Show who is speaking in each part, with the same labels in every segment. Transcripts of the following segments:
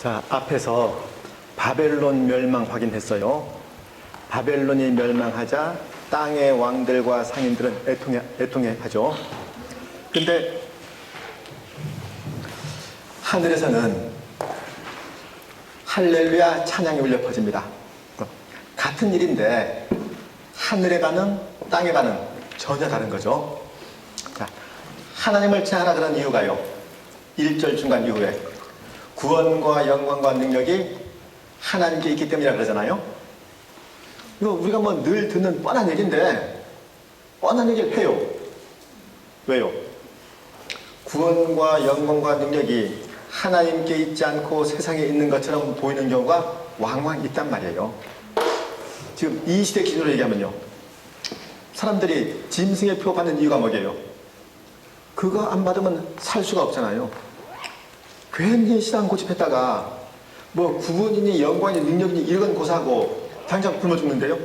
Speaker 1: 자, 앞에서 바벨론 멸망 확인했어요. 바벨론이 멸망하자 땅의 왕들과 상인들은 애통해 하죠. 근데 하늘에서는 할렐루야 찬양이 울려 퍼집니다. 같은 일인데 하늘의 반응, 땅의 반응 전혀 다른 거죠. 자, 하나님을 찬양하라 그런 이유가요. 1절 중간 이후에 구원과 영광과 능력이 하나님께 있기 때문이라 그러잖아요. 이거 우리가 뭐 늘 듣는 뻔한 얘기인데 뻔한 얘기를 해요. 왜요? 구원과 영광과 능력이 하나님께 있지 않고 세상에 있는 것처럼 보이는 경우가 왕왕 있단 말이에요. 지금 이 시대 기준으로 얘기하면요, 사람들이 짐승의 표 받는 이유가 뭐게요? 그거 안 받으면 살 수가 없잖아요. 괜히 신앙 고집했다가 뭐 구원이니 영광이니 능력이니 이런 고사하고 당장 굶어 죽는데요.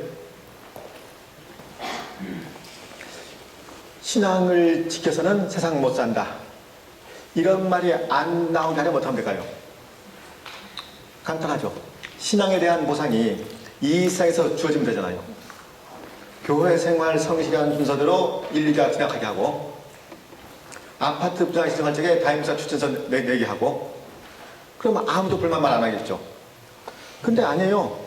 Speaker 1: 신앙을 지켜서는 세상 못 산다, 이런 말이 안 나오게 하려면 어떻게 하면 될까요? 간단하죠. 신앙에 대한 보상이 이 세상에서 주어지면 되잖아요. 교회 생활 성실한 순서대로 일일이 지나가게 하고, 아파트 분양 신청할 적에 다임사 추천서 내게 하고, 그러면 아무도 불만만 안 하겠죠. 근데 아니에요.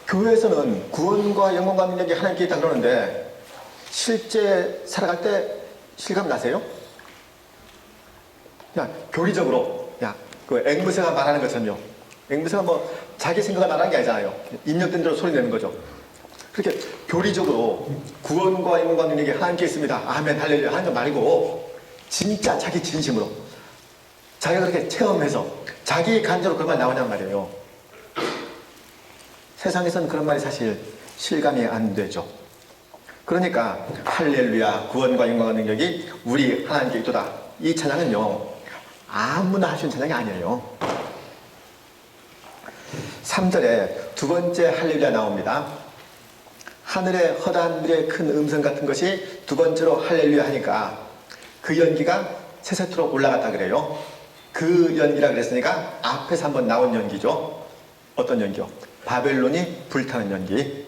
Speaker 1: 교회에서는 구원과 영광과 능력이 하나님께 있다 그러는데 실제 살아갈 때 실감 나세요? 야, 교리적으로, 그 앵무새가 말하는 것처럼요. 앵무새가 뭐 자기 생각을 말하는 게 아니잖아요. 입력된 대로 소리 내는 거죠. 그렇게 교리적으로 구원과 영광과 능력이 하나님께 있습니다, 아멘 할렐루야 하는 거 말고 진짜 자기 진심으로 자기가 그렇게 체험해서 자기 간절로 그런 말 나오냔 말이에요. 세상에서는 그런 말이 사실 실감이 안 되죠. 그러니까 할렐루야 구원과 영광과 능력이 우리 하나님께 있도다, 이 찬양은요 아무나 할 수 있는 찬양이 아니에요. 3절에 두 번째 할렐루야 나옵니다. 하늘의 허다한 물의 큰 음성 같은 것이 두 번째로 할렐루야 하니까 그 연기가 세세토록 올라갔다 그래요. 그 연기라 그랬으니까 앞에서 한번 나온 연기죠. 어떤 연기요? 바벨론이 불타는 연기.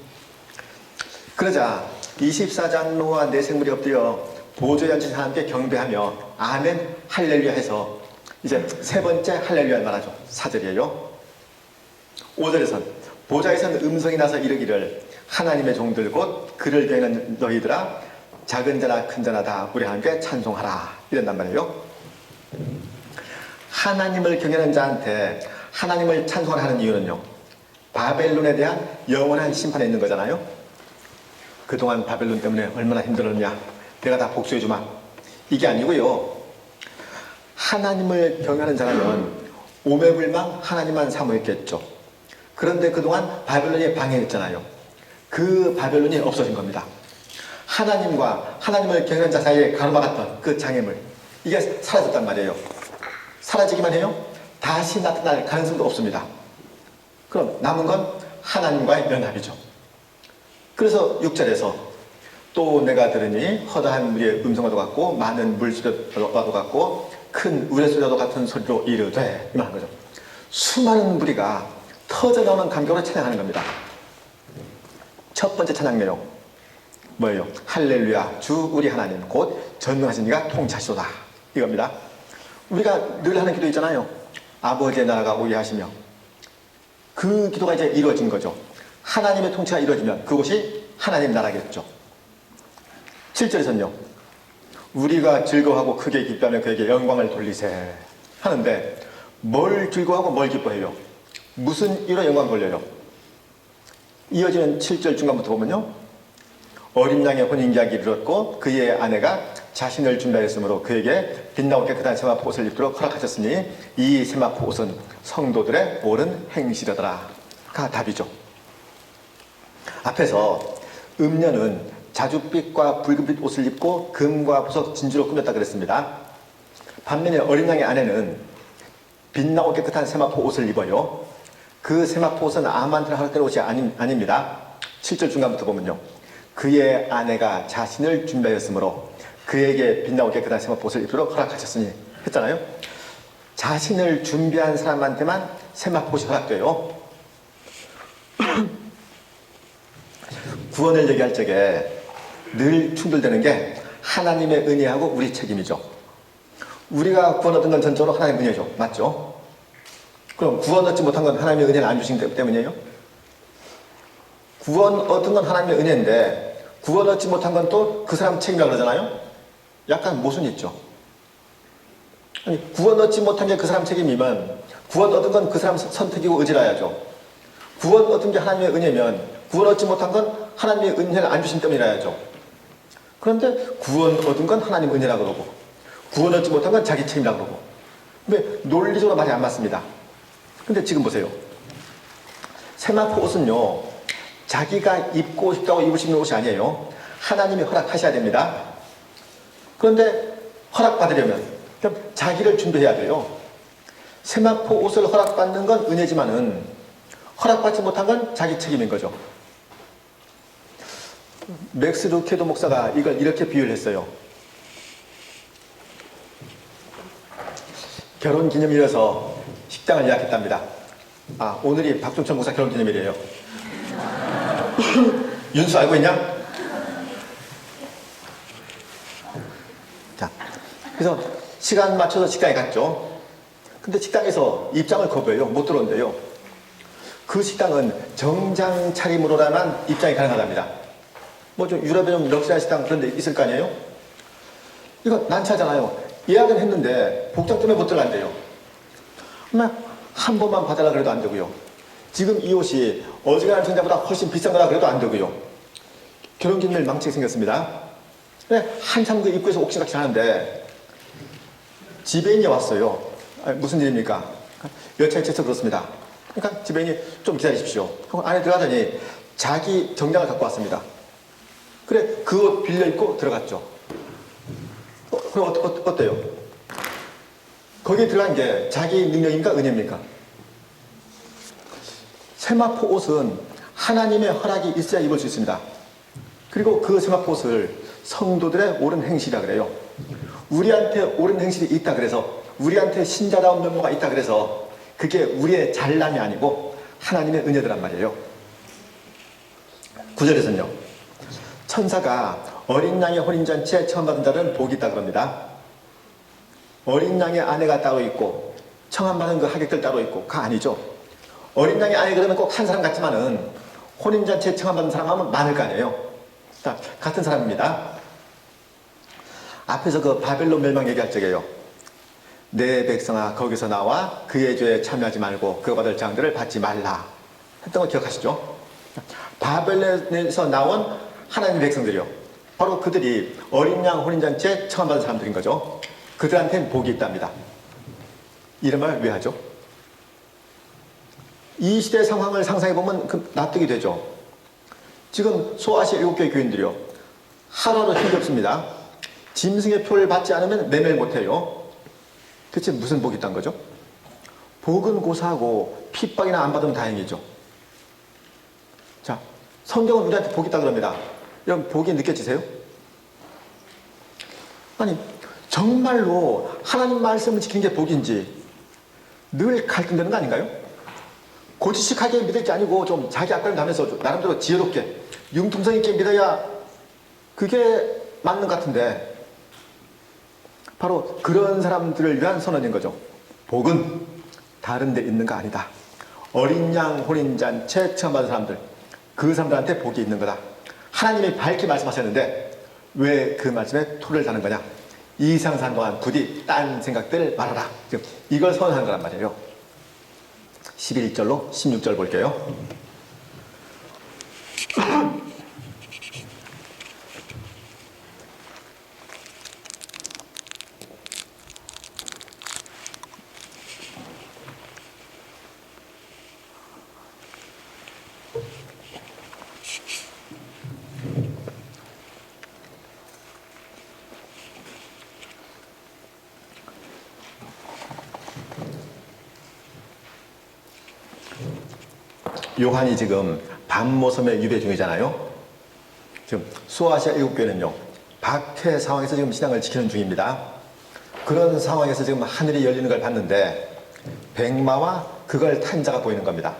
Speaker 1: 그러자 24장로와 내 생물이 엎드려 보좌에 앉은 하나님께 경배하며 아멘 할렐루야 해서 이제 세 번째 할렐루야 말하죠. 4절이에요. 5절에선 보좌에선 음성이 나서 이르기를 하나님의 종들 곧 그를 경외하는 너희들아 작은 자나 큰 자나 다 우리 하나님께 찬송하라, 이런단 말이에요. 하나님을 경외하는 자한테 하나님을 찬송하는 이유는요, 바벨론에 대한 영원한 심판에 있는 거잖아요. 그동안 바벨론 때문에 얼마나 힘들었냐, 내가 다 복수해주마, 이게 아니고요. 하나님을 경외하는 자라면 오매불망 하나님만 사모했겠죠. 그런데 그동안 바벨론이 방해했잖아요. 그 바벨론이 없어진 겁니다. 하나님과 하나님을 경외하는 자 사이에 가로막았던 그 장애물, 이게 사라졌단 말이에요. 사라지기만 해요. 다시 나타날 가능성도 없습니다. 그럼 남은 건 하나님과의 연합이죠. 그래서 6절에서 또 내가 들으니 허다한 물의 음성과도 같고 많은 물소리와도 같고 큰 우레소리와도 같은 소리로 이르되, 이만 한 거죠. 수많은 무리가 터져나오는 감격으로 찬양하는 겁니다. 첫 번째 찬양 내용 뭐예요? 할렐루야 주 우리 하나님 곧 전능하신 이가 통치하시도다, 이겁니다. 우리가 늘 하는 기도 있잖아요. 아버지의 나라가 오게 하시며, 그 기도가 이제 이루어진 거죠. 하나님의 통치가 이루어지면 그곳이 하나님 나라겠죠. 7절에서는요 우리가 즐거워하고 크게 기뻐하며 그에게 영광을 돌리세 하는데, 뭘 즐거워하고 뭘 기뻐해요? 무슨 이유로 영광 돌려요? 이어지는 7절 중간부터 보면요, 어린 양의 혼인계약이 이르렀고 그의 아내가 자신을 준비하였으므로 그에게 빛나고 깨끗한 세마포 옷을 입도록 허락하셨으니 이 세마포 옷은 성도들의 옳은 행실이더라 가 답이죠. 앞에서 음녀는 자줏빛과 붉은빛 옷을 입고 금과 보석 진주로 꾸몄다 그랬습니다. 반면에 어린 양의 아내는 빛나고 깨끗한 세마포 옷을 입어요. 그 세마포 옷은 아무한테나 허락된 옷이 아닙니다. 7절 중간부터 보면요, 그의 아내가 자신을 준비하였으므로 그에게 빛나고 깨끗한 세마포 옷을 입도록 허락하셨으니 했잖아요. 자신을 준비한 사람한테만 세마포옷이 허락돼요. 구원을 얘기할 적에 늘 충돌되는 게 하나님의 은혜하고 우리 책임이죠. 우리가 구원 얻은 건 전적으로 하나님의 은혜죠. 맞죠? 그럼 구원 얻지 못한 건 하나님의 은혜를 안 주신 때문이에요? 구원 얻은 건 하나님의 은혜인데 구원 얻지 못한 건 또 그 사람 책임이라고 그러잖아요? 약간 모순이 있죠. 아니, 구원 얻지 못한 게 그 사람 책임이면 구원 얻은 건 그 사람 선택이고 의지라야죠. 구원 얻은 게 하나님의 은혜면 구원 얻지 못한 건 하나님의 은혜를 안 주신 때문이라야죠. 그런데 구원 얻은 건 하나님의 은혜라고 그러고 구원 얻지 못한 건 자기 책임이라고 그러고 근데 논리적으로 말이 안 맞습니다. 근데 지금 보세요. 세마포 옷은요, 자기가 입고 싶다고 입을 수 있는 옷이 아니에요. 하나님이 허락하셔야 됩니다. 그런데 허락받으려면 그럼 자기를 준비해야 돼요. 세마포 옷을 허락받는 건 은혜지만은 허락받지 못한 건 자기 책임인 거죠. 맥스 루케도 목사가 이걸 이렇게 비유를 했어요. 결혼 기념일이라서 식당을 예약했답니다. 아, 오늘이 박종천 목사 결혼 기념일이에요. 윤수 알고 있냐? 자, 그래서 시간 맞춰서 식당에 갔죠. 근데 식당에서 입장을 거부해요. 못 들어온대요. 그 식당은 정장 차림으로라만 입장이 가능하답니다. 뭐 좀 유럽에 좀 럭셔리한 식당 그런 데 있을 거 아니에요? 이거 난처하잖아요. 예약은 했는데 복장 때문에 못 들어간대요. 한 번만 봐달라 그래도 안 되고요. 지금 이 옷이 어지간한 정장보다 훨씬 비싼 거라 그래도 안 되고요. 결혼기념일 망치게 생겼습니다. 근데 한참 그 입구에서 옥신각신 하는데 지배인이 왔어요. 아니, 무슨 일입니까? 여차에 쳐서 그렇습니다. 그러니까 지배인이 좀 기다리십시오 하고 안에 들어가더니 자기 정장을 갖고 왔습니다. 그래, 그 옷 빌려 입고 들어갔죠. 그럼 어때요? 거기에 들어간 게 자기 능력입니까? 은혜입니까? 세마포 옷은 하나님의 허락이 있어야 입을 수 있습니다. 그리고 그 세마포 옷을 성도들의 옳은 행실이라 그래요. 우리한테 옳은 행실이 있다 그래서 우리한테 신자다운 면모가 있다 그래서 그게 우리의 잘남이 아니고 하나님의 은혜더란 말이에요. 9절에서는요. 천사가 어린 양의 혼인잔치에 처음 받은 자들은 복이 있다 그럽니다. 어린 양의 아내가 따로 있고 청함받은 그 하객들 따로 있고 그거 아니죠. 어린 양의 아내 그러면 꼭 한 사람 같지만은 혼인잔치에 청함받은 사람 하면 많을 거 아니에요. 자, 같은 사람입니다. 앞에서 그 바벨론 멸망 얘기할 적에요. 내 백성아 거기서 나와 그의 죄에 참여하지 말고 그가 받을 장들을 받지 말라 했던 거 기억하시죠? 바벨론에서 나온 하나님의 백성들이요. 바로 그들이 어린 양 혼인잔치에 청함받은 사람들인 거죠. 그들한테는 복이 있답니다. 이런 말 왜 하죠? 이 시대 상황을 상상해보면 납득이 되죠. 지금 소아시아 7교회 교인들이요. 하루하루 힘겹습니다. 짐승의 표를 받지 않으면 매매를 못해요. 대체 무슨 복이 있단 거죠? 복은 고사하고 핍박이나 안 받으면 다행이죠. 자, 성경은 우리한테 복이 있다 그럽니다. 여러분 복이 느껴지세요? 아니 정말로 하나님 말씀을 지키는 게 복인지 늘 갈등되는 거 아닌가요? 고지식하게 믿을 게 아니고 좀 자기 앞가림 나면서 나름대로 지혜롭게 융통성 있게 믿어야 그게 맞는 것 같은데 바로 그런 사람들을 위한 선언인 거죠. 복은 다른 데 있는 거 아니다. 어린 양 혼인잔치에 처음 받은 사람들 그 사람들한테 복이 있는 거다. 하나님이 밝게 말씀하셨는데 왜 그 말씀에 토를 다는 거냐. 이상 산 동안 부디 딴 생각들 말아라. 지금 이걸 선언한 거란 말이에요. 11절로 16절 볼게요. 요한이 지금 밤모섬의 유배 중이잖아요. 지금 소아시아 7교회는요 박해 상황에서 지금 신앙을 지키는 중입니다. 그런 상황에서 지금 하늘이 열리는 걸 봤는데 백마와 그걸 탄 자가 보이는 겁니다.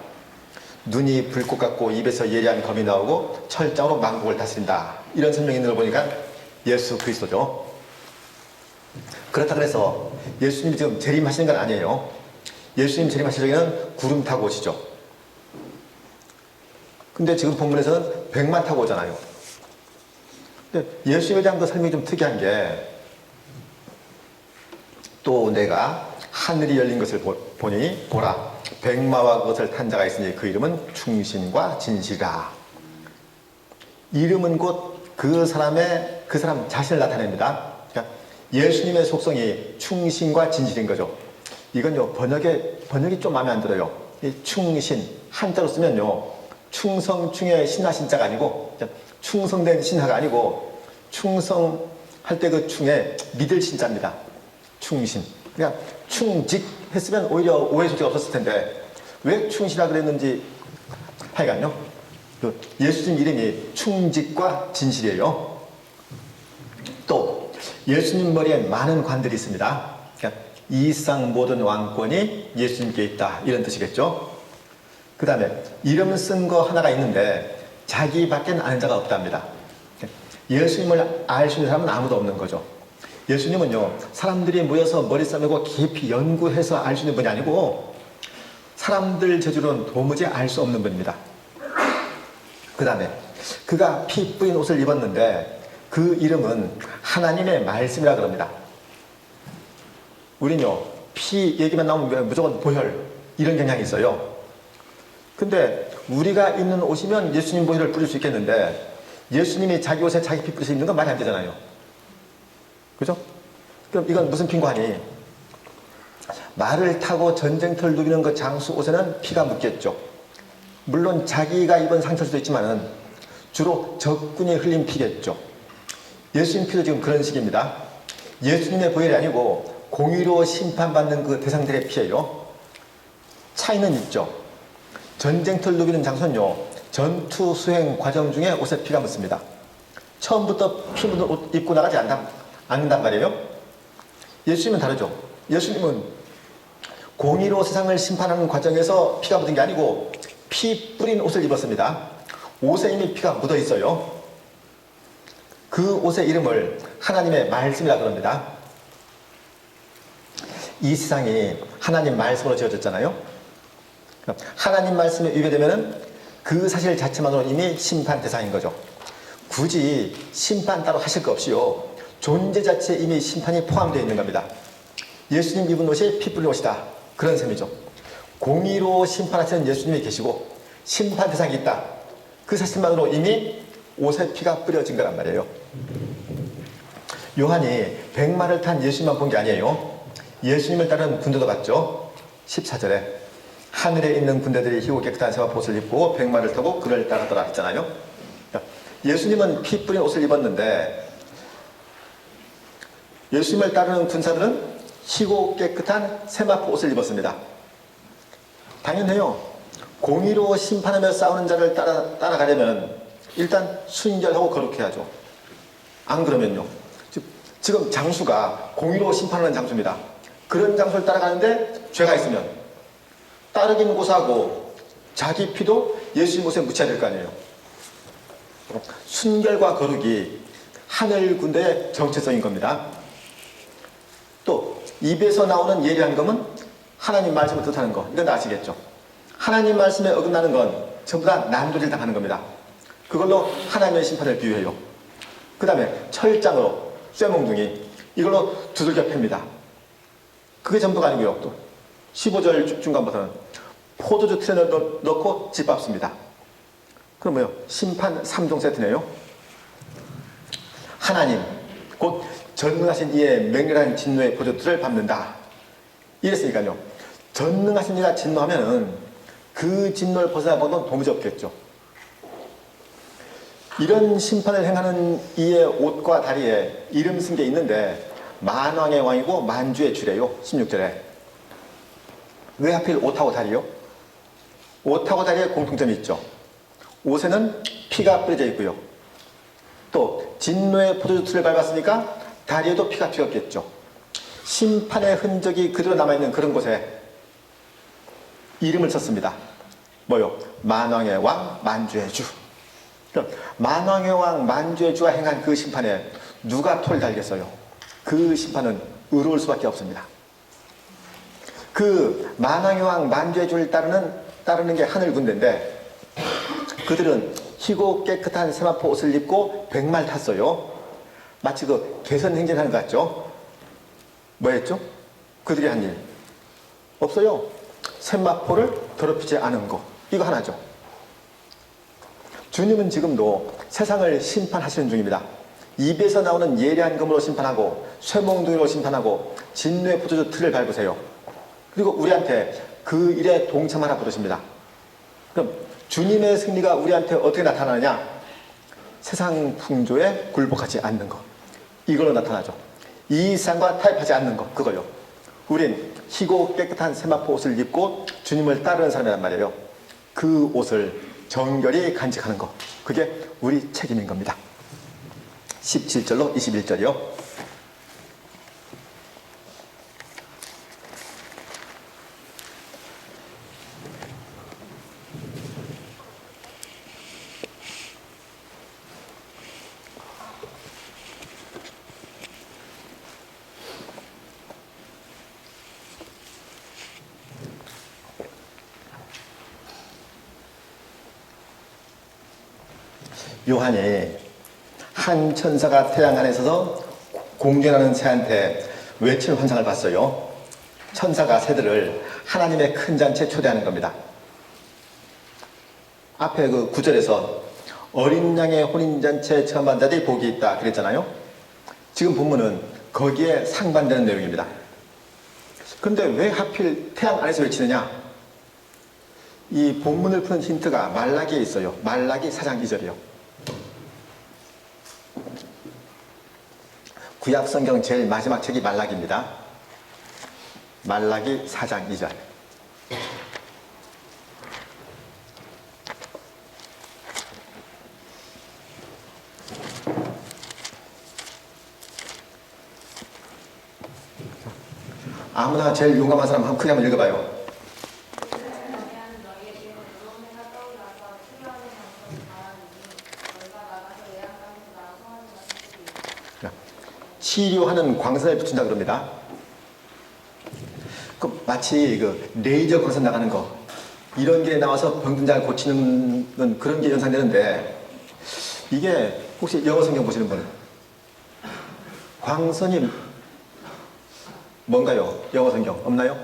Speaker 1: 눈이 불꽃 같고 입에서 예리한 검이 나오고 철장으로 만국을 다스린다. 이런 설명이 있는 걸 보니까 예수 그리스도죠. 그렇다고 해서 예수님이 지금 재림하시는 건 아니에요. 예수님 재림하실 적에는 구름 타고 오시죠. 근데 지금 본문에서는 백마 타고 오잖아요. 근데 예수님에 대한 그 설명이 좀 특이한 게 또 내가 하늘이 열린 것을 보니 보라 백마와 그것을 탄 자가 있으니 그 이름은 충신과 진실이라. 이름은 곧 그 사람 자신을 나타냅니다. 그러니까 예수님의 속성이 충신과 진실인 거죠. 이건요 번역이 좀 마음에 안 들어요. 이 충신 한자로 쓰면요 충성 중에 신하 신자가 아니고 충성된 신하가 아니고 충성할 때 그 충에 믿을 신자입니다. 충신. 그러니까 충직 했으면 오히려 오해 소지가 없었을 텐데 왜 충신이라 그랬는지 하여간요 그 예수님 이름이 충직과 진실이에요. 또 예수님 머리에 많은 관들이 있습니다. 그러니까 이 세상 모든 왕권이 예수님께 있다 이런 뜻이겠죠. 그 다음에 이름 쓴 거 하나가 있는데 자기밖엔 아는 자가 없답니다. 예수님을 알 수 있는 사람은 아무도 없는 거죠. 예수님은요 사람들이 모여서 머리 싸매고 깊이 연구해서 알 수 있는 분이 아니고 사람들 재주로는 도무지 알 수 없는 분입니다. 그 다음에 그가 피 뿌린 옷을 입었는데 그 이름은 하나님의 말씀이라 그럽니다. 우린요 피 얘기만 나오면 무조건 보혈 이런 경향이 있어요. 근데 우리가 입는 옷이면 예수님 보혈을 뿌릴 수 있겠는데 예수님이 자기 옷에 자기 피 뿌려서 입는 건 말이 안 되잖아요. 그죠? 그럼 이건 무슨 핑과니? 말을 타고 전쟁터를 누비는 그 장수 옷에는 피가 묻겠죠. 물론 자기가 입은 상처일 수도 있지만은 주로 적군이 흘린 피겠죠. 예수님 피도 지금 그런 식입니다. 예수님의 보혈이 아니고 공의로 심판받는 그 대상들의 피예요. 차이는 있죠. 전쟁터를 누비는 장소는요 전투 수행 과정 중에 옷에 피가 묻습니다. 처음부터 피 묻은 옷 입고 나가지 않는단 말이에요. 예수님은 다르죠. 예수님은 공의로 세상을 심판하는 과정에서 피가 묻은 게 아니고 피 뿌린 옷을 입었습니다. 옷에 이미 피가 묻어 있어요. 그 옷의 이름을 하나님의 말씀이라 그럽니다. 이 세상이 하나님 말씀으로 지어졌잖아요. 하나님 말씀에 위배되면 그 사실 자체만으로 이미 심판 대상인 거죠. 굳이 심판 따로 하실 거 없이요 존재 자체에 이미 심판이 포함되어 있는 겁니다. 예수님 입은 옷이 피 뿌린 옷이다 그런 셈이죠. 공의로 심판하시는 예수님이 계시고 심판 대상이 있다 그 사실만으로 이미 옷에 피가 뿌려진 거란 말이에요. 요한이 백마를 탄 예수님만 본 게 아니에요. 예수님을 따르는 군대도 봤죠. 14절에 하늘에 있는 군대들이 희고 깨끗한 세와 옷을 입고 백마를 타고 그를 따르더라 했잖아요. 예수님은 피 뿌린 옷을 입었는데 예수님을 따르는 군사들은 희고 깨끗한 세마포 옷을 입었습니다. 당연해요. 공의로 심판하며 싸우는 자를 따라가려면 일단 순결하고 거룩해야죠. 안 그러면요 지금 장수가 공의로 심판하는 장수입니다. 그런 장수를 따라가는데 죄가 있으면 따르긴 고사하고 자기 피도 예수님 옷에 묻혀야 될 거 아니에요. 순결과 거룩이 하늘 군대의 정체성인 겁니다. 또 입에서 나오는 예리한 검은 하나님 말씀을 뜻하는 거 이건 아시겠죠? 하나님 말씀에 어긋나는 건 전부 다 난도질 당하는 겁니다. 그걸로 하나님의 심판을 비유해요. 그 다음에 철장으로 쇠몽둥이 이걸로 두들겨 팹니다. 그게 전부가 아니고요. 또 15절 중간부터는 포도주 틀에 넣고 짓밟습니다. 그럼 뭐요? 심판 3종 세트네요. 하나님 곧 전능하신 이의 맹렬한 진노의 포도주를 밟는다. 이랬으니까요. 전능하신 이가 진노하면은 그 진노를 벗어나 보는 건 도무지 없겠죠. 이런 심판을 행하는 이의 옷과 다리에 이름 쓴 게 있는데 만왕의 왕이고 만주의 주래요. 16절에. 왜 하필 옷하고 다리요? 옷하고 다리에 공통점이 있죠. 옷에는 피가 뿌려져 있고요. 또 진노의 포도주틀을 밟았으니까 다리에도 피가 튀었겠죠. 심판의 흔적이 그대로 남아있는 그런 곳에 이름을 썼습니다. 뭐요? 만왕의 왕 만주의 주. 그럼 만왕의 왕 만주의 주가 행한 그 심판에 누가 토를 달겠어요? 그 심판은 의로울 수밖에 없습니다. 그 만왕의 왕 만주의 주를 따르는 게 하늘 군대인데, 그들은 희고 깨끗한 세마포 옷을 입고 백말 탔어요. 마치 그 개선 행진하는 것 같죠? 뭐 했죠? 그들이 한 일 없어요. 세마포를 더럽히지 않은 거, 이거 하나죠. 주님은 지금도 세상을 심판하시는 중입니다. 입에서 나오는 예리한 검으로 심판하고 쇠몽둥이로 심판하고 진노의 포도주 틀을 밟으세요. 그리고 우리한테 그 일에 동참하라 부르십니다. 그럼 주님의 승리가 우리한테 어떻게 나타나느냐? 세상 풍조에 굴복하지 않는 것, 이걸로 나타나죠. 이 세상과 타협하지 않는 것, 그거요. 우린 희고 깨끗한 세마포 옷을 입고 주님을 따르는 사람이란 말이에요. 그 옷을 정결히 간직하는 것, 그게 우리 책임인 겁니다. 17절로 21절이요. 요한이 한 천사가 태양 안에 서서 공전하는 새한테 외치는 환상을 봤어요. 천사가 새들을 하나님의 큰 잔치에 초대하는 겁니다. 앞에 그 9절에서 어린 양의 혼인잔치에 처음한 자들이 복이 있다 그랬잖아요. 지금 본문은 거기에 상반되는 내용입니다. 그런데 왜 하필 태양 안에서 외치느냐? 이 본문을 푸는 힌트가 말라기에 있어요. 말라기 4장 2절이요. 구약 성경 제일 마지막 책이 말라기입니다. 말라기 4장 2절. 아무나 제일 용감한 사람 한번 크게 한번 읽어봐요. 치료하는 광선을 붙인다 그럽니다. 마치 그 레이저 광선 나가는 거, 이런 게 나와서 병든 자를 고치는 그런 게 연상되는데, 이게 혹시 영어 성경 보시는 분, 광선이 뭔가요? 영어 성경 없나요?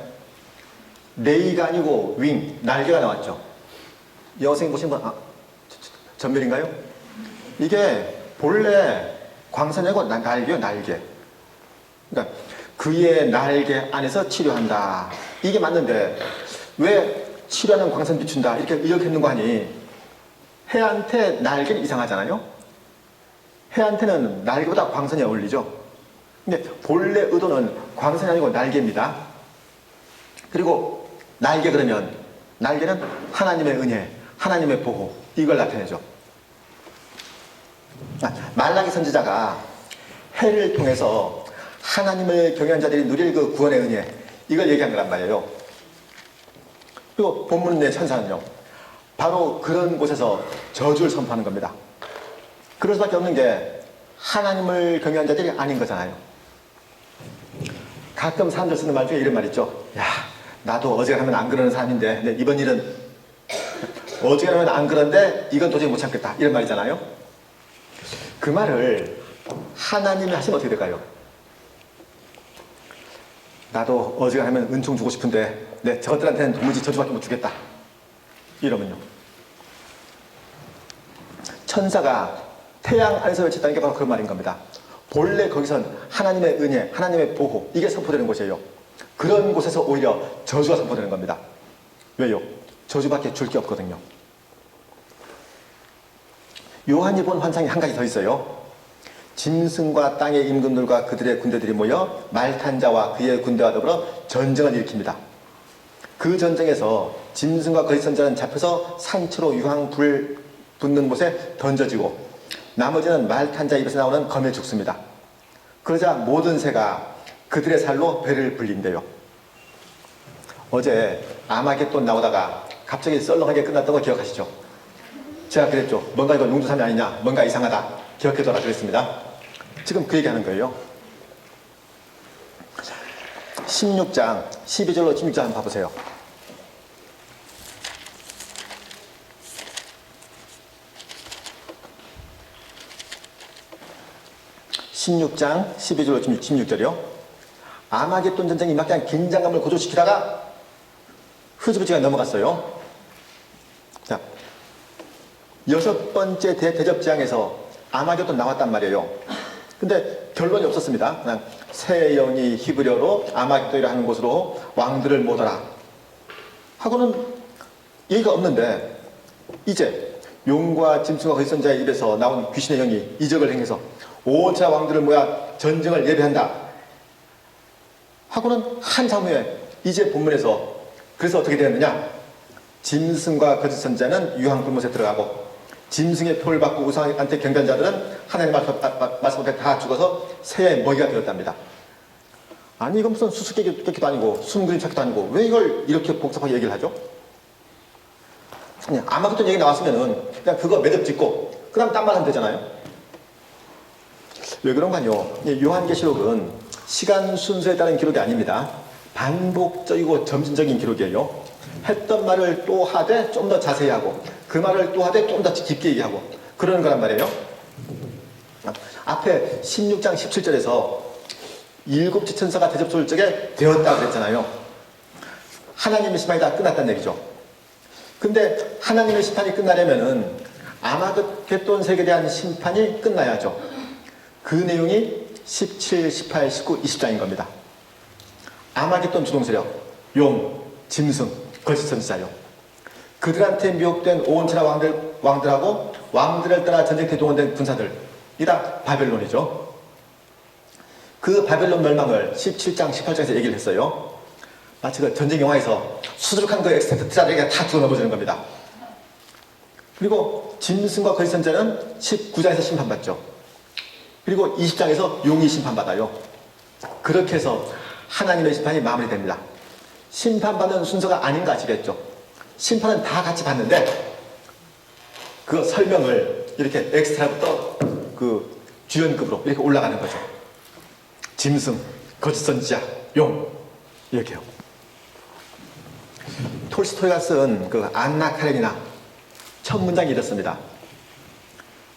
Speaker 1: 레이가 아니고 윙, 날개가 나왔죠. 영어 성경 보시는 분, 전멸인가요? 이게 본래 광선이 아니고 날개요, 날개. 그러니까 그의 날개 안에서 치료한다, 이게 맞는데 왜 치료하는 광선 비춘다 이렇게 의역했는 거 아니? 해한테 날개는 이상하잖아요. 해한테는 날개보다 광선이 어울리죠. 근데 본래 의도는 광선이 아니고 날개입니다. 그리고 날개, 그러면 날개는 하나님의 은혜, 하나님의 보호, 이걸 나타내죠. 말라기 선지자가 해를 통해서 하나님을 경외한 자들이 누릴 그 구원의 은혜, 이걸 얘기한 거란 말이에요. 그리고 본문의 천사는요, 바로 그런 곳에서 저주를 선포하는 겁니다. 그럴 수밖에 없는 게 하나님을 경외한 자들이 아닌 거잖아요. 가끔 사람들 쓰는 말 중에 이런 말 있죠. 야, 나도 어지간하면 안 그러는 사람인데, 근데 이번 일은 어지간하면 안 그런데 이건 도저히 못 참겠다, 이런 말이잖아요. 그 말을 하나님이 하시면 어떻게 될까요? 나도 어지간하면 은총 주고 싶은데 저것들한테는 도무지 저주밖에 못 주겠다, 이러면요, 천사가 태양 안에서 외쳤다는 게 바로 그 말인 겁니다. 본래 거기선 하나님의 은혜, 하나님의 보호, 이게 선포되는 곳이에요. 그런 곳에서 오히려 저주가 선포되는 겁니다. 왜요? 저주밖에 줄 게 없거든요. 요한이 본 환상이 한 가지 더 있어요. 짐승과 땅의 임금들과 그들의 군대들이 모여 말탄 자와 그의 군대와 더불어 전쟁을 일으킵니다. 그 전쟁에서 짐승과 거짓 선자는 잡혀서 상처로 유황 불 붙는 곳에 던져지고, 나머지는 말탄 자 입에서 나오는 검에 죽습니다. 그러자 모든 새가 그들의 살로 배를 불린대요. 어제 아마겟돈 나오다가 갑자기 썰렁하게 끝났던 거 기억하시죠? 제가 그랬죠. 뭔가 이거 용두삼이 아니냐, 뭔가 이상하다, 기억해둬라 그랬습니다. 지금 그 얘기하는 거예요. 16장 12절로 16장 한번 봐보세요. 16장 12절로 16절이요. 아마겟돈 전쟁이 막 그냥 긴장감을 고조시키다가 흐지부지가 넘어갔어요. 자, 6번째 대접장에서 아마겟돈 나왔단 말이에요. 근데 결론이 없었습니다. 그냥 새 영이 히브리어로 아마겟돈이라 하는 곳으로 왕들을 모아라 하고는 얘기가 없는데, 이제 용과 짐승과 거짓 선자의 입에서 나온 귀신의 영이 이적을 행해서 온천하 왕들을 모아 전쟁을 예배한다 하고는 한참 후에 이제 본문에서 그래서 어떻게 되었느냐, 짐승과 거짓 선자는 유황불못에 들어가고 짐승의 표를 받고 우상한테 경배한 자들은 하나님의 말씀 앞에 다 죽어서 새의 먹이가 되었답니다. 아니 이건 무슨 수수께끼도 아니고 숨그림 찾기도 아니고 왜 이걸 이렇게 복잡하게 얘기를 하죠? 그냥 아마겟돈 얘기 나왔으면은 그냥 그거 매듭 짓고 그 다음 딴 말 하면 되잖아요. 왜 그런가요? 요한계시록은 시간 순서에 따른 기록이 아닙니다. 반복적이고 점진적인 기록이에요. 했던 말을 또 하되 좀 더 자세히 하고 그 말을 또 하되 좀 더 깊게 얘기하고 그러는 거란 말이에요. 앞에 16장 17절에서 일곱 지천사가 대접소를 적에 되었다고 그랬잖아요. 하나님의 심판이 다 끝났다는 얘기죠. 근데 하나님의 심판이 끝나려면은 아마겟돈 세계에 대한 심판이 끝나야죠. 그 내용이 17, 18, 19, 20장인 겁니다. 아마겟돈 주동세력, 용, 짐승, 거짓 선지자요. 그들한테 미혹된 온천하 왕들하고 왕들을 따라 전쟁터에 동원된 군사들, 이다 바벨론이죠. 그 바벨론 멸망을 17장, 18장에서 얘기를 했어요. 마치 그 전쟁 영화에서 수두룩한 그 엑스텐트자들에게 다 죽어 넘어지는 겁니다. 그리고 짐승과 거짓 선지자는 19장에서 심판받죠. 그리고 20장에서 용이 심판받아요. 그렇게 해서 하나님의 심판이 마무리됩니다. 심판받는 순서가 아닌 거 아시겠죠? 심판은 다 같이 받는데 그 설명을 이렇게 엑스트라부터 그 주연급으로 이렇게 올라가는 거죠. 짐승, 거짓 선지자, 용, 이렇게요. 톨스토이가 쓴 그 안나 카레니나 첫 문장이 이렇습니다.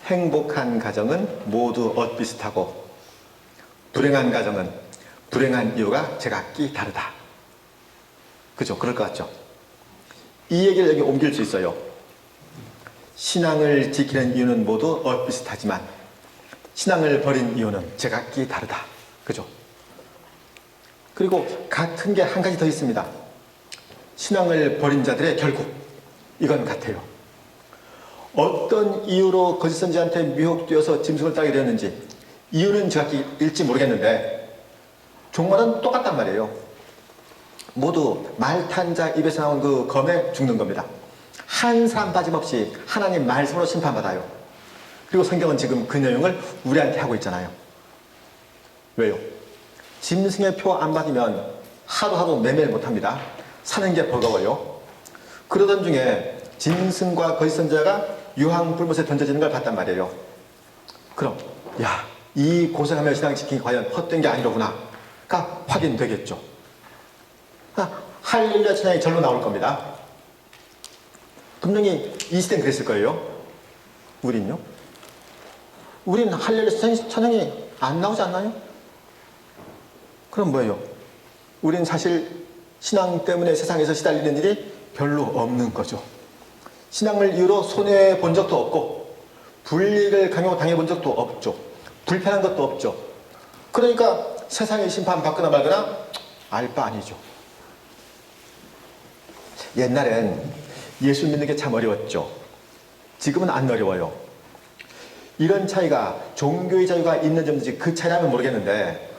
Speaker 1: 행복한 가정은 모두 엇비슷하고 불행한 가정은 불행한 이유가 제각기 다르다. 그죠? 그럴 것 같죠? 이 얘기를 여기 옮길 수 있어요. 신앙을 지키는 이유는 모두 엇비슷하지만 신앙을 버린 이유는 제각기 다르다. 그죠? 그리고 같은 게 한 가지 더 있습니다. 신앙을 버린 자들의 결국, 이건 같아요. 어떤 이유로 거짓 선지자한테 미혹되어서 짐승을 따게 되었는지 이유는 정확히일지 모르겠는데 종말은 똑같단 말이에요. 모두 말 탄 자 입에서 나온 그 검에 죽는 겁니다. 한 사람 빠짐없이 하나님 말씀으로 심판받아요. 그리고 성경은 지금 그 내용을 우리한테 하고 있잖아요. 왜요? 짐승의 표 안 받으면 하루하루 매매를 못합니다. 사는 게 버거워요. 그러던 중에 짐승과 거짓 선지자가 유황불못에 던져지는 걸 봤단 말이에요. 그럼 야, 이 고생하며 신앙 지키기 과연 헛된 게 아니로구나가 확인되겠죠. 할렐루야 찬양이 절로 나올 겁니다. 분명히 이 시대는 그랬을 거예요. 우린요? 우린 할렐루야 찬양이 안 나오지 않나요? 그럼 뭐예요? 우린 사실 신앙 때문에 세상에서 시달리는 일이 별로 없는 거죠. 신앙을 이유로 손해본 적도 없고 불이익을 강요당해본 적도 없죠. 불편한 것도 없죠. 그러니까 세상의 심판 받거나 말거나 알 바 아니죠. 옛날엔 예수 믿는 게 참 어려웠죠. 지금은 안 어려워요. 이런 차이가 종교의 자유가 있는지 없는지 그 차이라면 모르겠는데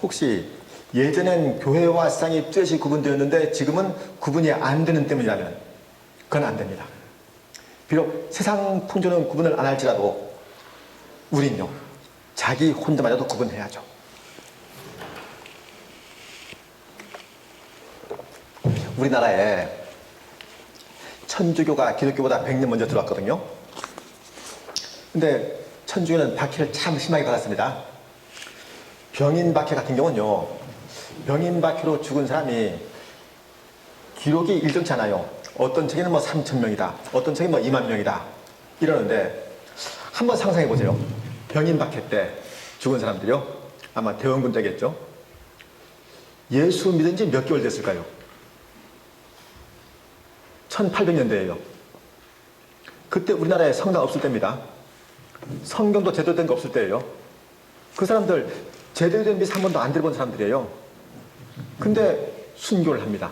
Speaker 1: 혹시 예전엔 교회와 세상이 뚜렷이 구분되었는데 지금은 구분이 안 되는 때문이라면 그건 안 됩니다. 비록 세상 풍조는 구분을 안 할지라도 우린요, 자기 혼자마저도 구분해야죠. 우리나라에 천주교가 기독교보다 100년 먼저 들어왔거든요. 근데 천주교는 박해를 참 심하게 받았습니다. 병인 박해 같은 경우는요, 병인 박해로 죽은 사람이 기록이 일정치 않아요. 어떤 책에는 뭐 3,000명이다, 어떤 책에는 뭐 2만 명이다 이러는데, 한번 상상해 보세요. 병인 박해 때 죽은 사람들이요, 아마 대원군 때겠죠. 예수 믿은 지 몇 개월 됐을까요? 1800년대예요. 그때 우리나라에 성당 없을 때입니다. 성경도 제대로 된 거 없을 때예요. 그 사람들 제대로 된 미사 한 번도 안 들어본 사람들이에요. 근데 순교를 합니다.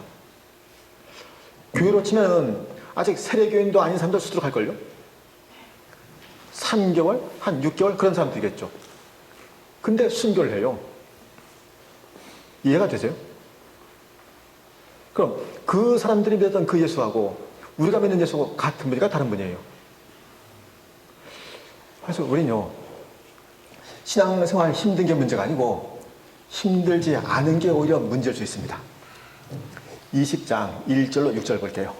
Speaker 1: 교회로 치면은 아직 세례교인도 아닌 사람들 수두룩할걸요? 3개월? 한 6개월? 그런 사람들이겠죠. 근데 순교를 해요. 이해가 되세요? 그럼 그 사람들이 믿었던 그 예수하고 우리가 믿는 예수하고 같은 분이가 다른 분이에요. 그래서 우리는요, 신앙생활 힘든 게 문제가 아니고 힘들지 않은 게 오히려 문제일 수 있습니다. 20장 1절로 6절 볼게요.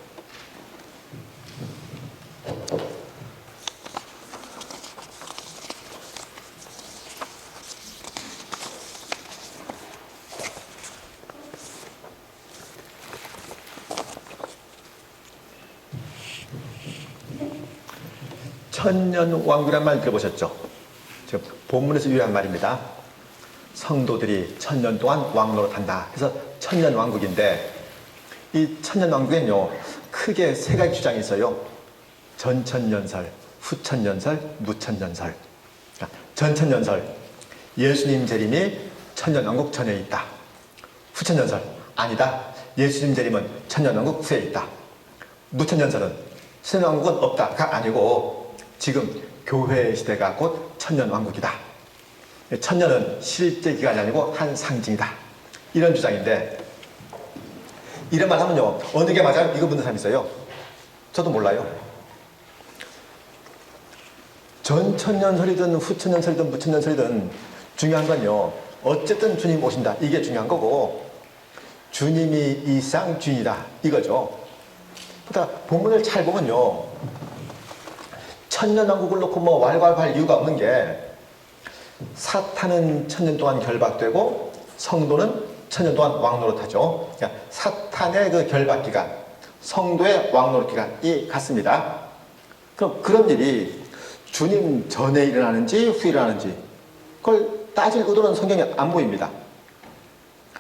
Speaker 1: 천년왕국이란 말 들어보셨죠? 지금 본문에서 유래한 말입니다. 성도들이 천년 동안 왕노릇한다. 그래서 천년왕국인데, 이 천년왕국에는요, 크게 세 가지 주장이 있어요. 전천년설, 후천년설, 무천년설. 전천년설, 예수님 재림이 천년왕국 전에 있다. 후천년설, 아니다, 예수님 재림은 천년왕국 후에 있다. 무천년설은 천년왕국은 없다가 아니고 지금 교회 시대가 곧 천년왕국이다. 천년은 실제 기간이 아니고 한 상징이다. 이런 주장인데, 이런 말 하면요, 어느 게 맞아요? 이거 묻는 사람이 있어요. 저도 몰라요. 전천년설이든 후천년설이든 무천년설이든 중요한 건요, 어쨌든 주님 오신다, 이게 중요한 거고, 주님이 이상 주인이다, 이거죠. 그러니까 본문을 잘 보면요, 천년왕국을 놓고 뭐 왈왈할 이유가 없는 게, 사탄은 천년 동안 결박되고 성도는 천년 동안 왕노릇하죠. 그러니까 사탄의 그 결박기간, 성도의 왕노릇기간이 같습니다. 그럼 그런 일이 주님 전에 일어나는지 후에 일어나는지 그걸 따질 의도는 성경에 안 보입니다.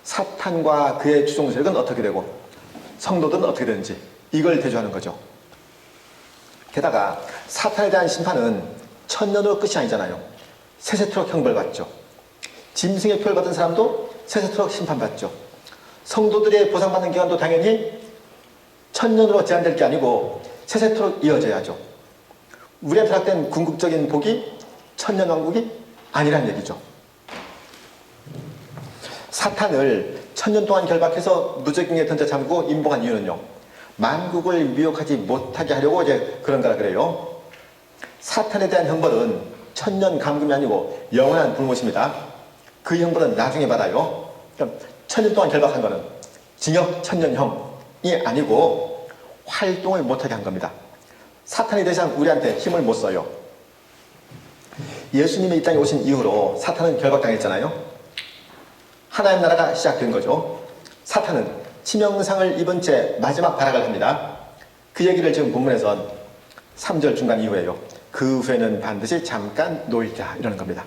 Speaker 1: 사탄과 그의 추종 세력은 어떻게 되고 성도들은 어떻게 되는지 이걸 대조하는 거죠. 게다가 사탄에 대한 심판은 천년으로 끝이 아니잖아요. 세세토록 형벌받죠. 짐승의 표를 받은 사람도 세세토록 심판받죠. 성도들의 보상받는 기간도 당연히 천년으로 제한될 게 아니고 세세토록 이어져야죠. 우리한테 허락된 궁극적인 복이 천년왕국이 아니란 얘기죠. 사탄을 천년 동안 결박해서 무적행에 던져 잠그고 임봉한 이유는요, 만국을 미혹하지 못하게 하려고 이제 그런 거라 그래요. 사탄에 대한 형벌은 천년 감금이 아니고 영원한 불못입니다. 그 형벌은 나중에 받아요. 그럼 천년 동안 결박한 거는 징역 천년형이 아니고 활동을 못하게 한 겁니다. 사탄이 더 이상 우리한테 힘을 못 써요. 예수님이 이 땅에 오신 이후로 사탄은 결박당했잖아요. 하나님 나라가 시작된 거죠. 사탄은 치명상을 입은 채 마지막 발악을 합니다. 그 얘기를 지금 본문에선 3절 중간 이후에요. 그 후에는 반드시 잠깐 놓이자 이러는 겁니다.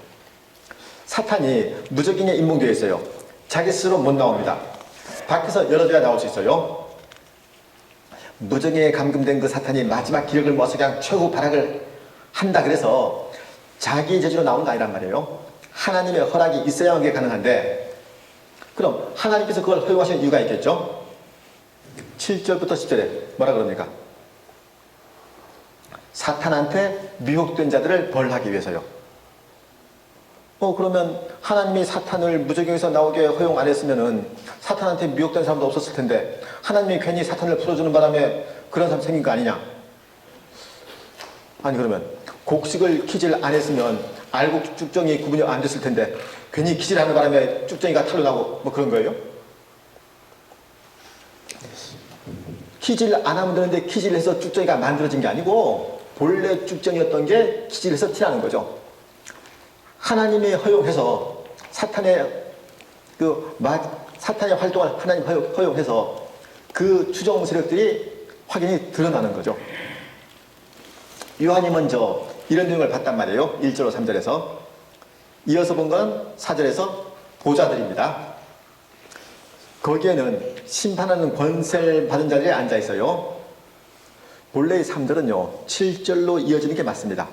Speaker 1: 사탄이 무적행에 임봉되어 있어요. 자기 스스로 못 나옵니다. 밖에서 열어줘야 나올 수 있어요. 무적행에 감금된 그 사탄이 마지막 기력을 모아서 그냥 최후 발악을 한다 그래서 자기 재주로 나오는 거 아니란 말이에요. 하나님의 허락이 있어야만 그게 가능한데, 그럼 하나님께서 그걸 허용하시는 이유가 있겠죠? 7절부터 10절에 뭐라 그럽니까? 사탄한테 미혹된 자들을 벌하기 위해서요. 그러면 하나님이 사탄을 무적행에서 나오게 허용 안 했으면은 사탄한테 미혹된 사람도 없었을 텐데 하나님이 괜히 사탄을 풀어주는 바람에 그런 사람 생긴 거 아니냐? 아니, 그러면 곡식을 키질 안 했으면 알곡 쭉정이 구분이 안 됐을 텐데 괜히 키질하는 바람에 쭉정이가 탈로 나고 뭐 그런 거예요? 키질 안 하면 되는데 키질 해서 쭉정이가 만들어진 게 아니고 본래 쭉정이었던 게 키질해서 티나는 거죠. 하나님이 허용해서 사탄의 활동을 하나님 허용해서 그 추종 세력들이 확연히 드러나는 거죠. 요한이 먼저 이런 내용을 봤단 말이에요. 1절로 3절에서. 이어서 본 건 4절에서 보좌들입니다. 거기에는 심판하는 권세를 받은 자들이 앉아 있어요. 본래 이 3절은요 7절로 이어지는 게 맞습니다.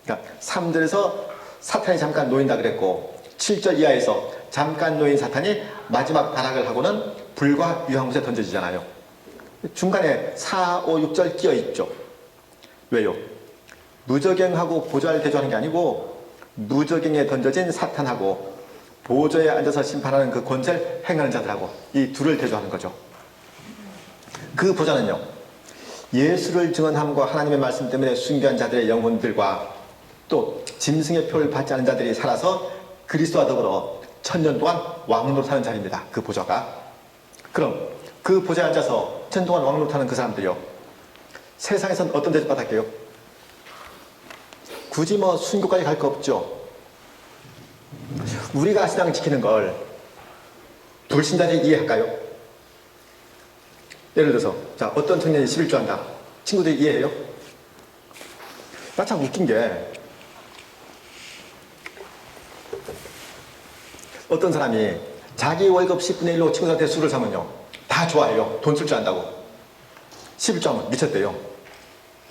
Speaker 1: 그러니까 3절에서 사탄이 잠깐 놓인다 그랬고 7절 이하에서 잠깐 놓인 사탄이 마지막 발악을 하고는 불과 유황못에 던져지잖아요. 중간에 4, 5, 6절 끼어 있죠. 왜요? 무저갱하고 보좌를 대조하는 게 아니고 무저갱에 던져진 사탄하고 보좌에 앉아서 심판하는 그 권세를 행하는 자들하고 이 둘을 대조하는 거죠. 그 보좌는요 예수를 증언함과 하나님의 말씀 때문에 순교한 자들의 영혼들과 또 짐승의 표를 받지 않은 자들이 살아서 그리스도와 더불어 천년 동안 왕으로 사는 자리입니다. 그 보좌가. 그럼 그 보좌에 앉아서 천년 동안 왕으로 사는 그 사람들이요 세상에선 어떤 대접 받았게요? 굳이 뭐 순교까지 갈 거 없죠. 우리가 신앙을 지키는 걸 불신자들이 이해할까요? 예를 들어서 자 어떤 청년이 11조 한다. 친구들이 이해해요? 나 참 웃긴 게 어떤 사람이 자기 월급 10분의 1로 친구들한테 술을 사면요 다 좋아해요. 돈 쓸 줄 안다고. 11조 하면 미쳤대요.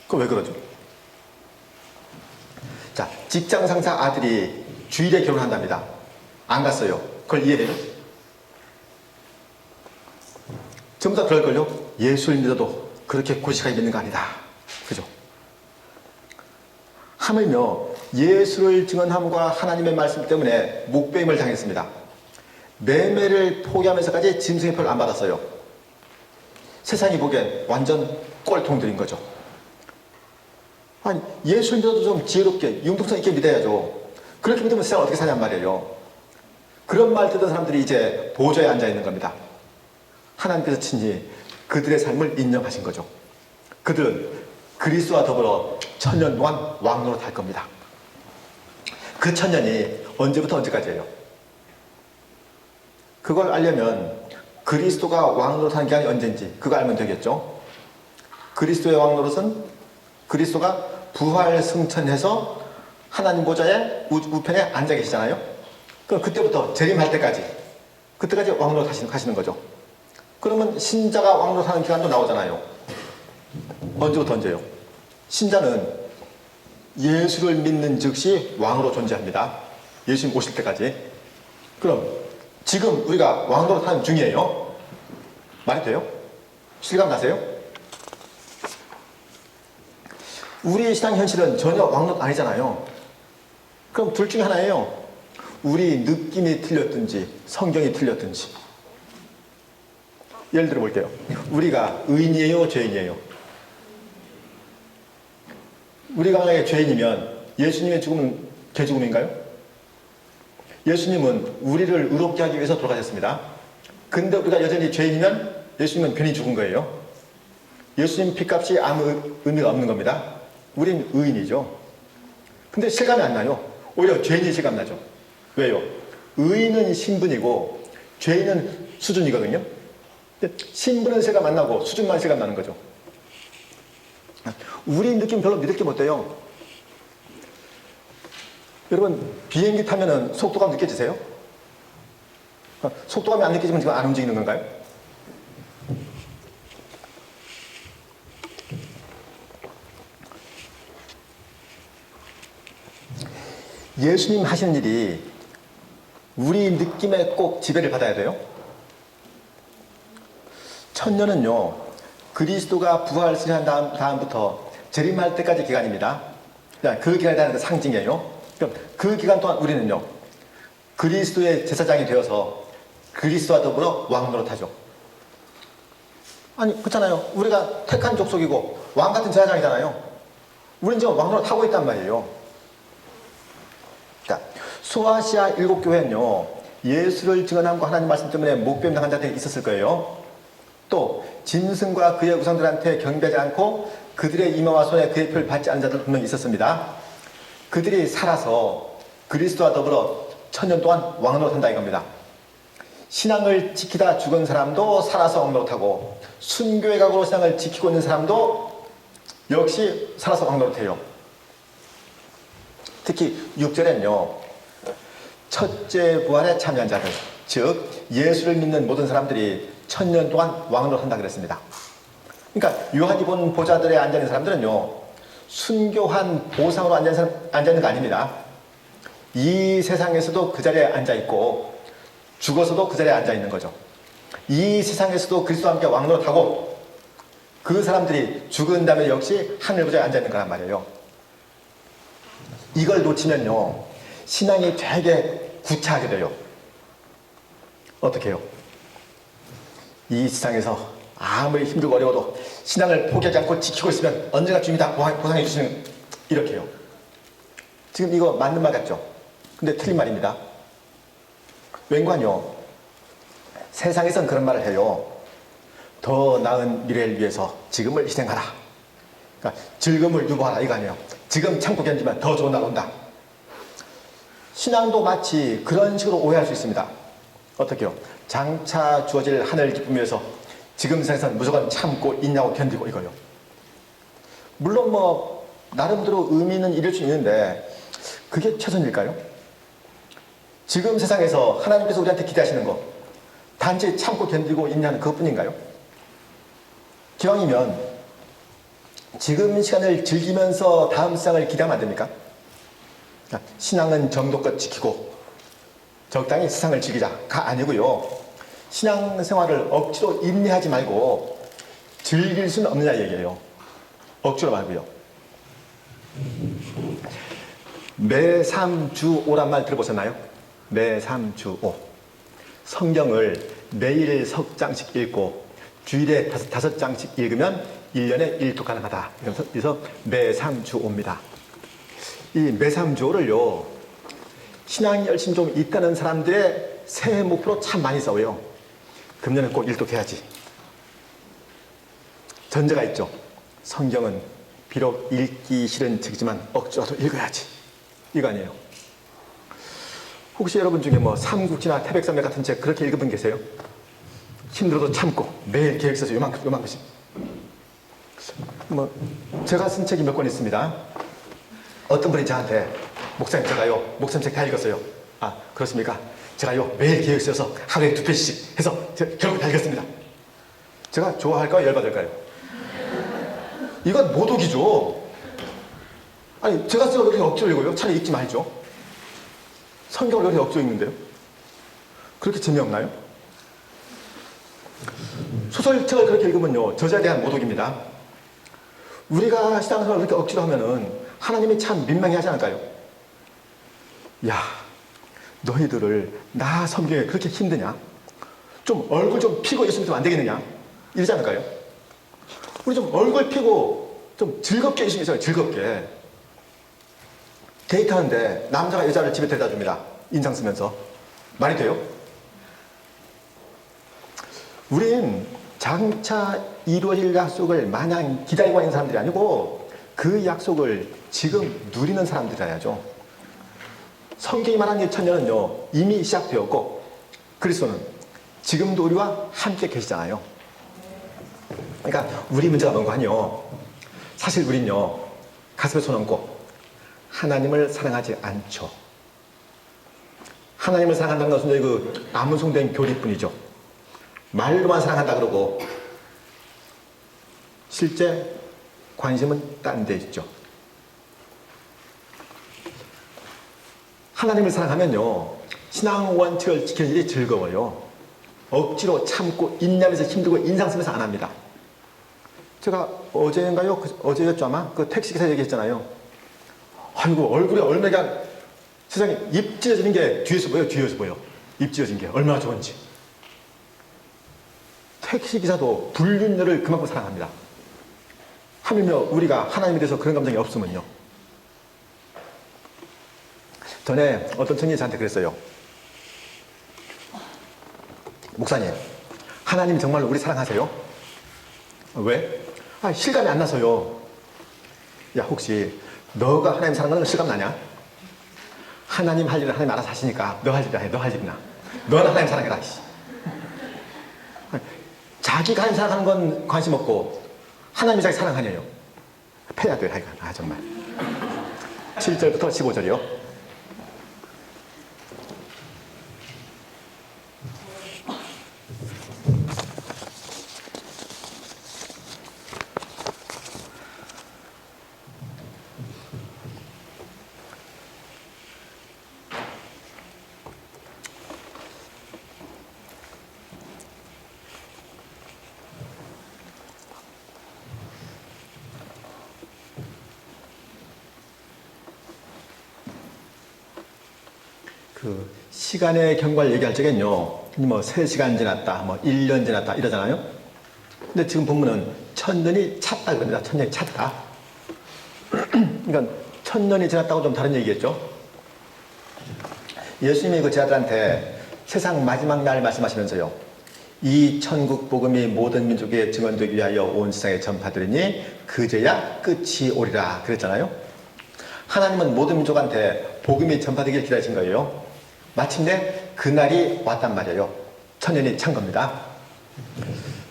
Speaker 1: 그거 왜 그러죠? 자, 직장 상사 아들이 주일에 결혼한답니다. 안 갔어요. 그걸 이해해요? 전부 다 그럴걸요? 예수를 믿어도 그렇게 고시하게 믿는 거 아니다. 그죠? 하물며 예수를 증언함과 하나님의 말씀 때문에 목배임을 당했습니다. 매매를 포기하면서까지 짐승의 표를 안 받았어요. 세상이 보기엔 완전 꼴통들인 거죠. 아니 예수를 믿어도 좀 지혜롭게 융통성 있게 믿어야죠. 그렇게 믿으면 세상을 어떻게 사냔 말이에요. 그런 말 듣던 사람들이 이제 보좌에 앉아 있는 겁니다. 하나님께서 친히 그들의 삶을 인정하신 거죠. 그들은 그리스도와 더불어 천년 동안 왕노릇 할 겁니다. 그 천년이 언제부터 언제까지예요? 그걸 알려면 그리스도가 왕노릇 하는 기간이 언제인지 그거 알면 되겠죠. 그리스도의 왕노릇은 그리스도가 부활 승천해서 하나님 보좌의 우편에 앉아 계시잖아요. 그럼 그때부터 재림할 때까지 그때까지 왕노릇 하시는 거죠. 그러면 신자가 왕노릇 하는 기간도 나오잖아요. 언제부터 언제요? 신자는 예수를 믿는 즉시 왕으로 존재합니다. 예수님 오실 때까지. 그럼 지금 우리가 왕노릇 하는 중이에요. 말이 돼요? 실감 나세요? 우리의 신앙 현실은 전혀 왕노릇 아니잖아요. 그럼 둘 중에 하나예요. 우리 느낌이 틀렸든지 성경이 틀렸든지. 예를 들어 볼게요. 우리가 의인이에요? 죄인이에요? 우리가 만약에 죄인이면 예수님의 죽음은 개죽음인가요? 예수님은 우리를 의롭게 하기 위해서 돌아가셨습니다. 근데 우리가 여전히 죄인이면 예수님은 괜히 죽은 거예요. 예수님 핏값이 아무 의미가 없는 겁니다. 우린 의인이죠. 근데 실감이 안 나요. 오히려 죄인이 실감 나죠. 왜요? 의인은 신분이고 죄인은 수준이거든요. 근데 신분은 실감 안 나고 수준만 실감 나는 거죠. 우리 느낌 별로 믿을 게 못 돼요. 여러분 비행기 타면은 속도감 느껴지세요? 속도감이 안 느껴지면 지금 안 움직이는 건가요? 예수님 하시는 일이 우리 느낌에 꼭 지배를 받아야 돼요. 천년은요 그리스도가 부활을 한 다음부터 재림할 때까지 기간입니다. 그 기간에 대한 상징이에요. 그럼 그 기간 동안 우리는요 그리스도의 제사장이 되어서 그리스도와 더불어 왕노릇하죠. 아니 그렇잖아요. 우리가 택한 족속이고 왕 같은 제사장이잖아요. 우리는 지금 왕노릇하고 있단 말이에요. 자, 소아시아 7교회는요 예수를 증언함과 하나님 말씀 때문에 목배임 당한 자들이 있었을 거예요. 또 짐승과 그의 우상들한테 경배하지 않고 그들의 이마와 손에 그의 표를 받지 않은 자들 분명히 있었습니다. 그들이 살아서 그리스도와 더불어 1000년 동안 왕노릇 한다 이겁니다. 신앙을 지키다 죽은 사람도 살아서 왕노릇하고 순교의 각오로 신앙을 지키고 있는 사람도 역시 살아서 왕노릇해요. 특히 6절에는요. 첫째 부활에 참여한 자들, 즉 예수를 믿는 모든 사람들이 1000년 동안 왕노릇한다 그랬습니다. 그러니까 요한이본 보좌들에 앉아있는 사람들은요. 순교한 보상으로 앉아있는 거 아닙니다. 이 세상에서도 그 자리에 앉아있고 죽어서도 그 자리에 앉아있는 거죠. 이 세상에서도 그리스도와 함께 왕노릇하고 그 사람들이 죽은 다음에 역시 하늘 보좌에 앉아있는 거란 말이에요. 이걸 놓치면요. 신앙이 되게 구차하게 돼요. 어떻게 해요? 이 세상에서 아무리 힘들고 어려워도 신앙을 포기하지 않고 지키고 있으면 언젠가 주님이 다 보상해 주시는 이렇게 해요. 지금 이거 맞는 말 같죠? 근데 틀린 말입니다. 왠관요? 세상에선 그런 말을 해요. 더 나은 미래를 위해서 지금을 희생하라. 그러니까 즐거움을 유보하라 이거 아니에요. 지금 참고 견디면 더 좋은 날 온다. 신앙도 마치 그런 식으로 오해할 수 있습니다. 어떻게요? 장차 주어질 하늘 기쁨 위해서 지금 세상에서는 무조건 참고 있냐고 견디고 이거요. 물론 뭐 나름대로 의미는 이룰 수 있는데 그게 최선일까요? 지금 세상에서 하나님께서 우리한테 기대하시는 거 단지 참고 견디고 있냐는 그것뿐인가요? 기왕이면 지금 시간을 즐기면서 다음 세상을 기대하면 안 됩니까? 신앙은 정도껏 지키고 적당히 세상을 즐기자가 아니고요. 신앙생활을 억지로 인내하지 말고 즐길 수는 없느냐 얘기예요. 억지로 말고요. 매삼주오란 말 들어보셨나요? 매삼주오. 성경을 매일 석 장씩 읽고 주일에 다섯 장씩 읽으면 1년에 1도 가능하다. 그래서 매삼주오입니다. 이 매삼주오를요. 신앙이 열심히 좀 있다는 사람들의 새해 목표로 참 많이 써요. 금년은 꼭 1도 돼야지. 전제가 있죠. 성경은 비록 읽기 싫은 책이지만 억지로도 읽어야지. 이거 아니에요. 혹시 여러분 중에 뭐 삼국지나 태백산맥 같은 책 그렇게 읽은 분 계세요? 힘들어도 참고 매일 계획 써서 요만큼씩. 뭐 제가 쓴 책이 몇 권 있습니다. 어떤 분이 저한테 목사님 제가요 목사님 책 다 읽었어요. 아 그렇습니까? 제가요 매일 계획 써서 하루에 2편씩 해서 결국 다 읽었습니다. 제가 좋아할까요? 열받을까요? 이건 모독이죠. 아니 제가 쓰고 그렇게 억지로 읽어요? 차라리 읽지 말죠. 성경을 그렇게 억지로 읽는데요? 그렇게 재미없나요? 소설책을 그렇게 읽으면요 저자에 대한 모독입니다. 우리가 신앙생활을 그렇게 억지로 하면은 하나님이 참 민망해하지 않을까요? 야 너희들을 나 섬기기에 그렇게 힘드냐? 좀 얼굴 좀 피고 예수 믿으면 안 되겠느냐? 이러지 않을까요? 우리 좀 얼굴 피고 좀 즐겁게 예수 믿어요. 즐겁게. 데이트하는데 남자가 여자를 집에 데려다 줍니다. 인상 쓰면서. 말이 돼요? 우린 장차 이루어질 약속을 마냥 기다리고 있는 사람들이 아니고 그 약속을 지금 누리는 사람들이라야죠. 성경이 말하는 1000년은요 이미 시작되었고 그리스도는 지금도 우리와 함께 계시잖아요. 그러니까 우리 문제가 뭔가 하뇨. 사실 우린요 가슴에 손 얹고 하나님을 사랑하지 않죠. 하나님을 사랑한다는 것은 그 아문송된 교리뿐이죠. 말로만 사랑한다 그러고 실제 관심은 딴 데 있죠. 하나님을 사랑하면요 신앙 원칙을 지키는 일이 즐거워요. 억지로 참고 인내하면서 힘들고 인상 쓰면서 안 합니다. 제가 어제인가요? 어제였죠 아마? 그 택시기사 얘기했잖아요. 아이고 얼굴에 얼마나 세상에 입 찢어지는 게 뒤에서 보여요. 뒤에서 보여. 입 찢어진 게 얼마나 좋은지. 택시기사도 불륜녀를 그만큼 사랑합니다. 하물며 우리가 하나님에 대해서 그런 감정이 없으면요. 전에 어떤 청년이 저한테 그랬어요. 목사님, 하나님이 정말로 우리 사랑하세요? 왜? 실감이 안 나서요. 야, 혹시 너가 하나님 사랑하는 건 실감 나냐? 하나님 할 일은 하나님 알아서 하시니까 너 할 일이나 해. 너 할 일이나. 너는 하나님 사랑해라. 자기가 하나님 사랑하는 건 관심 없고 하나님이 자기 사랑하냐요. 패야 돼. 하여간. 정말. 7절부터 15절이요. 그 시간의 경과를 얘기할 적엔요, 뭐 3시간 지났다, 뭐 1년 지났다 이러잖아요. 근데 지금 본문은 천년이 찼다 그럽니다. 천년이 찼다. 그러니까 천년이 지났다고 좀 다른 얘기겠죠. 예수님이 그 제자들한테 세상 마지막 날 말씀하시면서요, 이 천국 복음이 모든 민족에 증언되기 위하여 온 세상에 전파되리니 그제야 끝이 오리라 그랬잖아요. 하나님은 모든 민족한테 복음이 전파되길 기다리신 거예요. 마침내 그날이 왔단 말이에요. 천년이 찬 겁니다.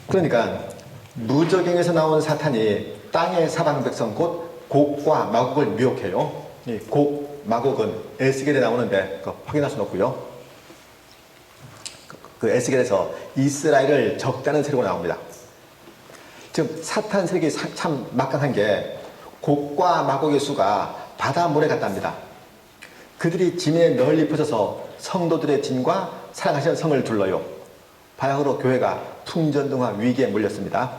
Speaker 1: 그러니까 무적행에서 나온 사탄이 땅의 사방 백성 곧 곡과 마곡을 미혹해요. 이 곡, 마곡은 에스겔에 나오는데 확인할 수는 없고요. 그 에스겔에서 이스라엘을 적다는 세력으로 나옵니다. 지금 사탄 세력이 참 막강한 게 곡과 마곡의 수가 바다 모래 같답니다. 그들이 지면에 널리 퍼져서 성도들의 진과 사랑하시는 성을 둘러요. 바야흐로 교회가 풍전등화 위기에 몰렸습니다.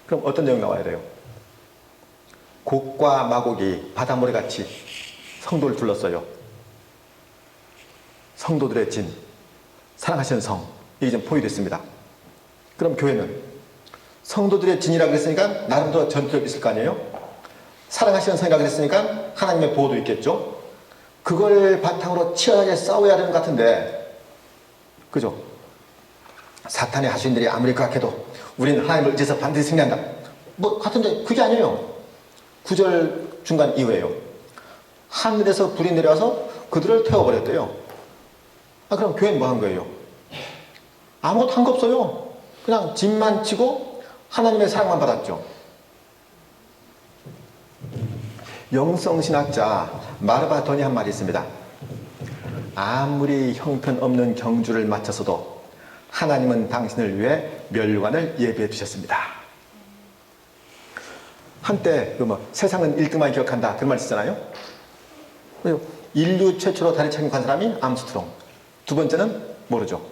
Speaker 1: 그럼 어떤 내용이 나와야 돼요? 곡과 마곡이 바다 모래같이 성도를 둘렀어요. 성도들의 진, 사랑하시는 성, 이게 좀 포위됐습니다. 그럼 교회는 성도들의 진이라고 그랬으니까 나름대로 전투력이 있을 거 아니에요? 사랑하시는 성이라고 그랬으니까 하나님의 보호도 있겠죠? 그걸 바탕으로 치열하게 싸워야 되는 것 같은데, 그죠? 사탄의 하수인들이 아무리 그악해도 우리는 하나님을 의지해서 반드시 승리한다. 뭐 같은데 그게 아니에요. 9절 중간 이후에요. 하늘에서 불이 내려와서 그들을 태워버렸대요. 그럼 교회는 뭐 한 거예요? 아무것도 한 거 없어요. 그냥 짐만 지고 하나님의 사랑만 받았죠. 영성신학자 마르바돈이 한 말이 있습니다. 아무리 형편없는 경주를 마쳤어도 하나님은 당신을 위해 멸관을 예비해 두셨습니다. 한때 세상은 1등만 기억한다 그런 말 있잖아요. 인류 최초로 달에 착륙한 사람이 암스트롱. 두 번째는 모르죠.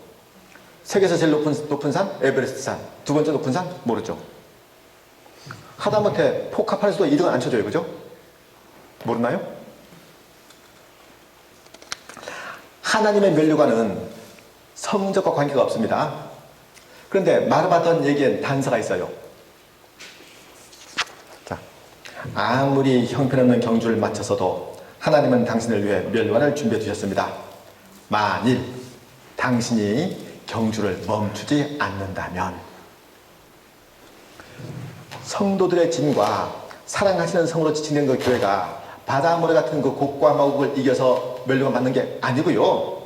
Speaker 1: 세계에서 제일 높은 산 에베레스트 산. 두 번째 높은 산 모르죠. 하다못해 포카팔에서도 2등은 안 쳐줘요. 그죠? 모르나요? 하나님의 면류관은 성적과 관계가 없습니다. 그런데 마르바돈 얘기엔 단서가 있어요. 자, 아무리 형편없는 경주를 마쳐서도 하나님은 당신을 위해 면류관을 준비해 주셨습니다. 만일 당신이 경주를 멈추지 않는다면. 성도들의 진과 사랑하시는 성으로 지칭된 그 교회가 바다 모래 같은 그 곡과 마곡을 이겨서 면류관 받는 게 아니고요.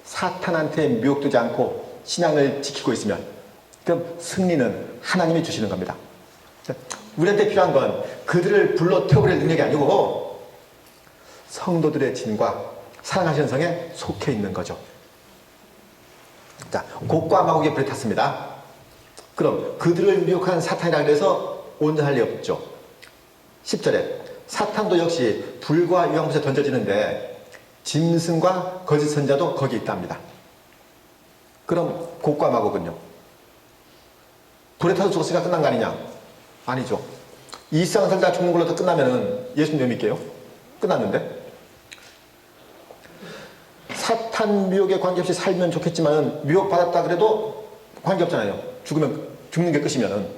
Speaker 1: 사탄한테 미혹되지 않고 신앙을 지키고 있으면 그럼 승리는 하나님이 주시는 겁니다. 우리한테 필요한 건 그들을 불러 태워버릴 능력이 아니고 성도들의 진과 사랑하시는 성에 속해 있는 거죠. 자, 곡과 마곡에 불에 탔습니다. 그럼 그들을 미혹한 사탄이라 그래서 온전할 리 없죠. 10절에 사탄도 역시 불과 유황못에 던져지는데 짐승과 거짓 선자도 거기 있답니다. 그럼 곡과 마곡은요? 불에 타서 죽었으니까 끝난 거 아니냐? 아니죠. 이 세상 살다 죽는 걸로 다 끝나면은 예수님 왜 믿게요? 끝났는데? 사탄 미혹에 관계없이 살면 좋겠지만 미혹받았다 그래도 관계없잖아요. 죽는 게 끝이면은.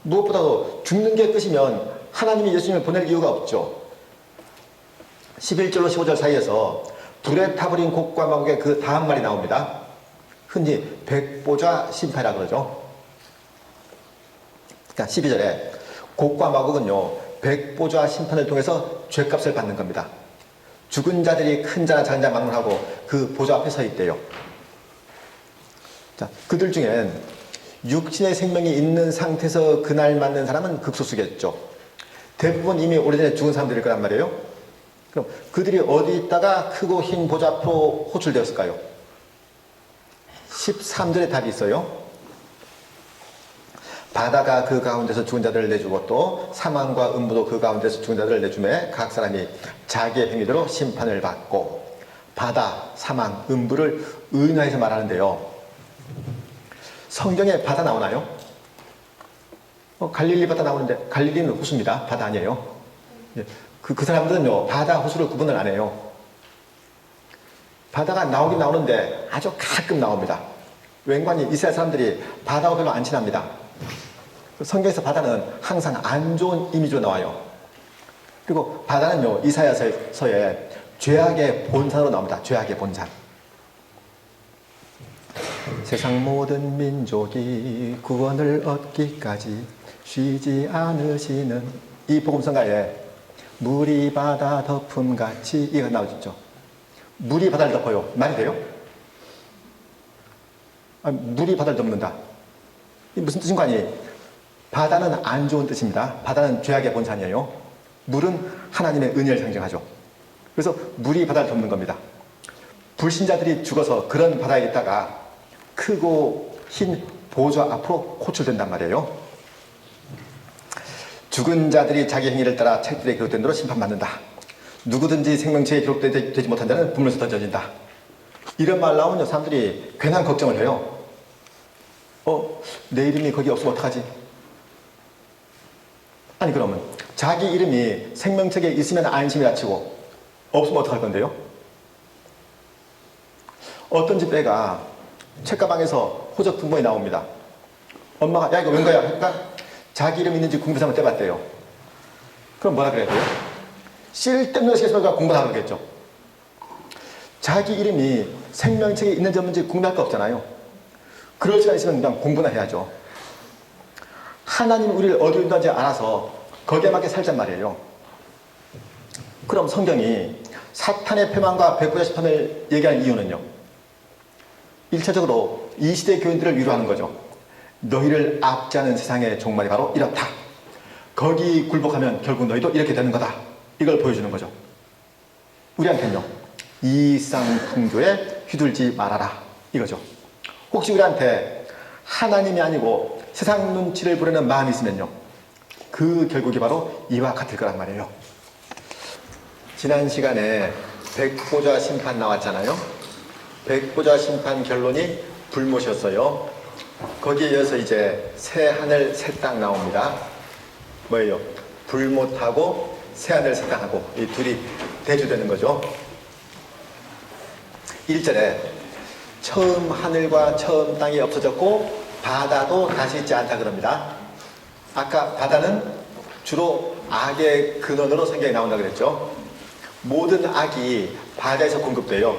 Speaker 1: 무엇보다도 죽는 게 끝이면 하나님이 예수님을 보낼 이유가 없죠. 11절로 15절 사이에서 불에 타버린 곡과 마곡의 그 다음 말이 나옵니다. 흔히 백보자 심판이라 그러죠. 그러니까 12절에 곡과 마곡은요, 백보좌 심판을 통해서 죄값을 받는 겁니다. 죽은 자들이 큰 자나 작은 자 막론하고 그 보좌 앞에 서 있대요. 자, 그들 중엔 육신의 생명이 있는 상태에서 그날 맞는 사람은 극소수겠죠. 대부분 이미 오래전에 죽은 사람들일 거란 말이에요. 그럼 그들이 어디 있다가 크고 흰 보좌 앞으로 호출되었을까요? 13절에 답이 있어요. 바다가 그 가운데서 죽은 자들을 내주고 또 사망과 음부도 그 가운데서 죽은 자들을 내주매 각 사람이 자기의 행위대로 심판을 받고, 바다, 사망, 음부를 의인화해서 말하는데요. 성경에 바다 나오나요? 갈릴리 바다 나오는데 갈릴리는 호수입니다. 바다 아니에요. 그 사람들은요, 바다, 호수를 구분을 안 해요. 바다가 나오긴 나오는데 아주 가끔 나옵니다. 웬관이 이스라엘 사람들이 바다와 별로 안 친합니다. 성경에서 바다는 항상 안 좋은 이미지로 나와요. 그리고 바다는요, 이사야서에 죄악의 본산으로 나옵니다. 죄악의 본산. 세상 모든 민족이 구원을 얻기까지 쉬지 않으시는, 이 복음성가에 물이 바다 덮음같이 이가 나오죠. 물이 바다를 덮어요. 말이 돼요? 물이 바다를 덮는다. 이 무슨 뜻인가 하니, 바다는 안 좋은 뜻입니다. 바다는 죄악의 본산이에요. 물은 하나님의 은혜를 상징하죠. 그래서 물이 바다를 덮는 겁니다. 불신자들이 죽어서 그런 바다에 있다가 크고 흰 보좌 앞으로 호출된단 말이에요. 죽은 자들이 자기 행위를 따라 책들에 기록된 대로 심판받는다. 누구든지 생명체에 기록되지 못한 자는 불면서 던져진다. 이런 말 나오면 사람들이 괜한 걱정을 해요. 내 이름이 거기 없으면 어떡하지? 아니, 그러면 자기 이름이 생명책에 있으면 안심이라 치고 없으면 어떡할 건데요? 어떤 집 애가 책가방에서 호적 등본이 나옵니다. 엄마가 야, 이거 웬 거야? 그러니까 자기 이름 있는지 공부해서 한번 떼봤대요. 그럼 뭐라 그래야 돼요? 쓸데없는 시계소리가 공부하는 거겠죠. 자기 이름이 생명책에 있는지 없는지 궁금할 거 없잖아요. 그럴 시간 있으면 그냥 공부나 해야죠. 하나님이 우리를 어디로 인도하는지 알아서 거기에 맞게 살잔 말이에요. 그럼 성경이 사탄의 패망과 백보자 심판을 얘기하는 이유는요, 1차적으로 이 시대 교인들을 위로하는 거죠. 너희를 압제하는 세상의 종말이 바로 이렇다. 거기 굴복하면 결국 너희도 이렇게 되는 거다. 이걸 보여주는 거죠. 우리한테는요, 이상풍조에 휘둘지 말아라. 이거죠. 혹시 우리한테 하나님이 아니고 세상 눈치를 보려는 마음이 있으면요, 그 결국이 바로 이와 같을 거란 말이에요. 지난 시간에 백보좌 심판 나왔잖아요. 백보좌 심판 결론이 불못이었어요. 거기에 이어서 이제 새 하늘 새 땅 나옵니다. 뭐예요? 불못하고 새 하늘 새 땅하고 이 둘이 대조되는 거죠. 1절에 처음 하늘과 처음 땅이 없어졌고 바다도 다시 있지 않다 그럽니다. 아까 바다는 주로 악의 근원으로 성경에 나온다 그랬죠. 모든 악이 바다에서 공급돼요.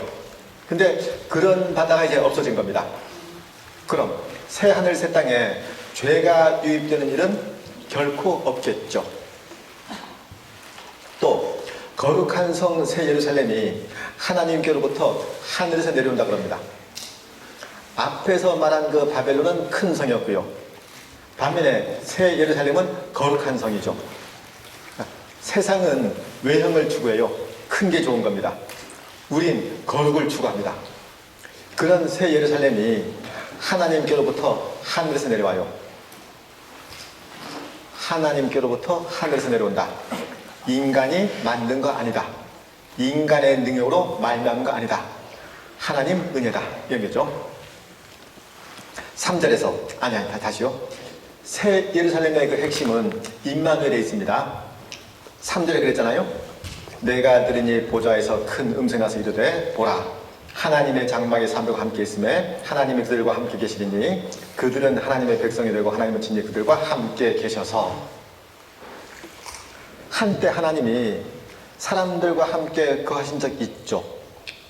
Speaker 1: 근데 그런 바다가 이제 없어진 겁니다. 그럼 새 하늘 새 땅에 죄가 유입되는 일은 결코 없겠죠. 또 거룩한 성 새 예루살렘이 하나님께로부터 하늘에서 내려온다 그럽니다. 앞에서 말한 그 바벨론은 큰 성이었고요. 반면에 새 예루살렘은 거룩한 성이죠. 세상은 외형을 추구해요. 큰 게 좋은 겁니다. 우린 거룩을 추구합니다. 그런 새 예루살렘이 하나님께로부터 하늘에서 내려와요. 하나님께로부터 하늘에서 내려온다. 인간이 만든 거 아니다. 인간의 능력으로 말미암은 거 아니다. 하나님 은혜다. 이런 거죠. 3절에서 다시요. 새 예루살렘의 그 핵심은 임마누엘에 있습니다. 3절에 그랬잖아요. 내가 들으니 보좌에서 큰 음성이 나서 이르되 보라 하나님의 장막의 사람들과 함께 있음에 하나님이 그들과 함께 계시리니 그들은 하나님의 백성이 되고 하나님은 진히 그들과 함께 계셔서, 한때 하나님이 사람들과 함께 거하신 적 있죠.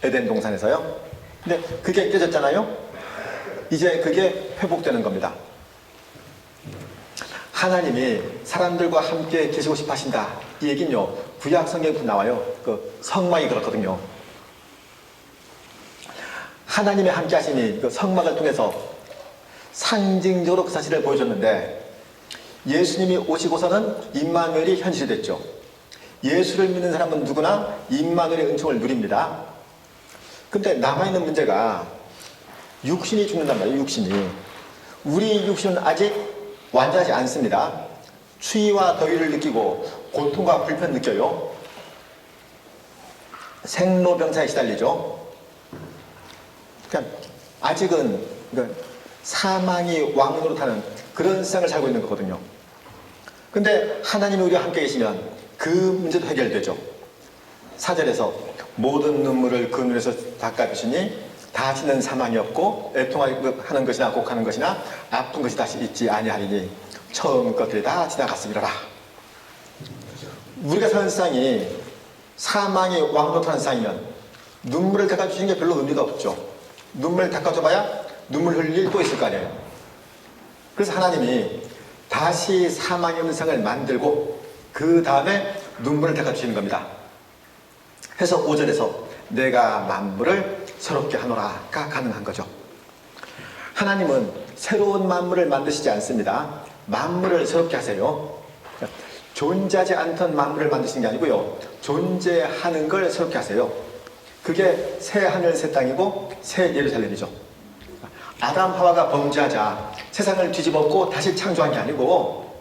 Speaker 1: 에덴 동산에서요. 근데 그게 깨졌잖아요. 이제 그게 회복되는 겁니다. 하나님이 사람들과 함께 계시고 싶어 하신다. 이 얘기는요, 구약 성경에도 나와요. 그 성막이 그렇거든요. 하나님의 함께 하심이 그 성막을 통해서 상징적으로 그 사실을 보여줬는데, 예수님이 오시고서는 임마누엘이 현실이 됐죠. 예수를 믿는 사람은 누구나 임마누엘의 은총을 누립니다. 근데 남아있는 문제가 육신이 죽는단 말이에요. 육신이. 우리 육신은 아직 완전하지 않습니다. 추위와 더위를 느끼고 고통과 불편 느껴요. 생로병사에 시달리죠. 그러니까 아직은 사망이 왕으로 타는 그런 세상을 살고 있는 거거든요. 근데 하나님이 우리와 함께 계시면 그 문제도 해결되죠. 4절에서 모든 눈물을 그 눈에서 닦아주시니 다시는 사망이 없고 애통하는 것이나 곡하는 것이나 아픈 것이 다시 있지 아니하리니 처음 것들이 다 지나갔으리라. 우리가 사는 세상이 사망이 왕노릇하는 세상이면 눈물을 닦아주시는 게 별로 의미가 없죠. 눈물을 닦아줘봐야 눈물 흘릴 일 또 있을 거 아니에요. 그래서 하나님이 다시 사망이 없는 세상을 만들고 그 다음에 눈물을 닦아주시는 겁니다. 해서 5절에서 내가 만물을 새롭게 하노라가 가능한 거죠. 하나님은 새로운 만물을 만드시지 않습니다. 만물을 새롭게 하세요. 존재하지 않던 만물을 만드시는 게 아니고요, 존재하는 걸 새롭게 하세요. 그게 새 하늘 새 땅이고 새 예루살렘이죠. 아담 하와가 범죄하자 세상을 뒤집었고 다시 창조한 게 아니고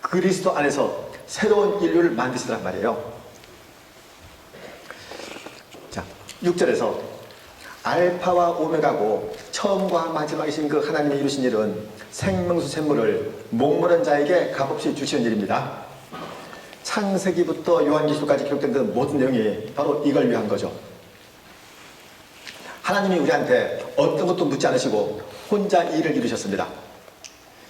Speaker 1: 그리스도 안에서 새로운 인류를 만드시란 말이에요. 자, 6절에서 알파와 오메가고 처음과 마지막이신 그 하나님이 이루신 일은 생명수 샘물을 목마른 자에게 값없이 주시는 일입니다. 창세기부터 요한계시록까지 기록된 그 모든 내용이 바로 이걸 위한 거죠. 하나님이 우리한테 어떤 것도 묻지 않으시고 혼자 일을 이루셨습니다.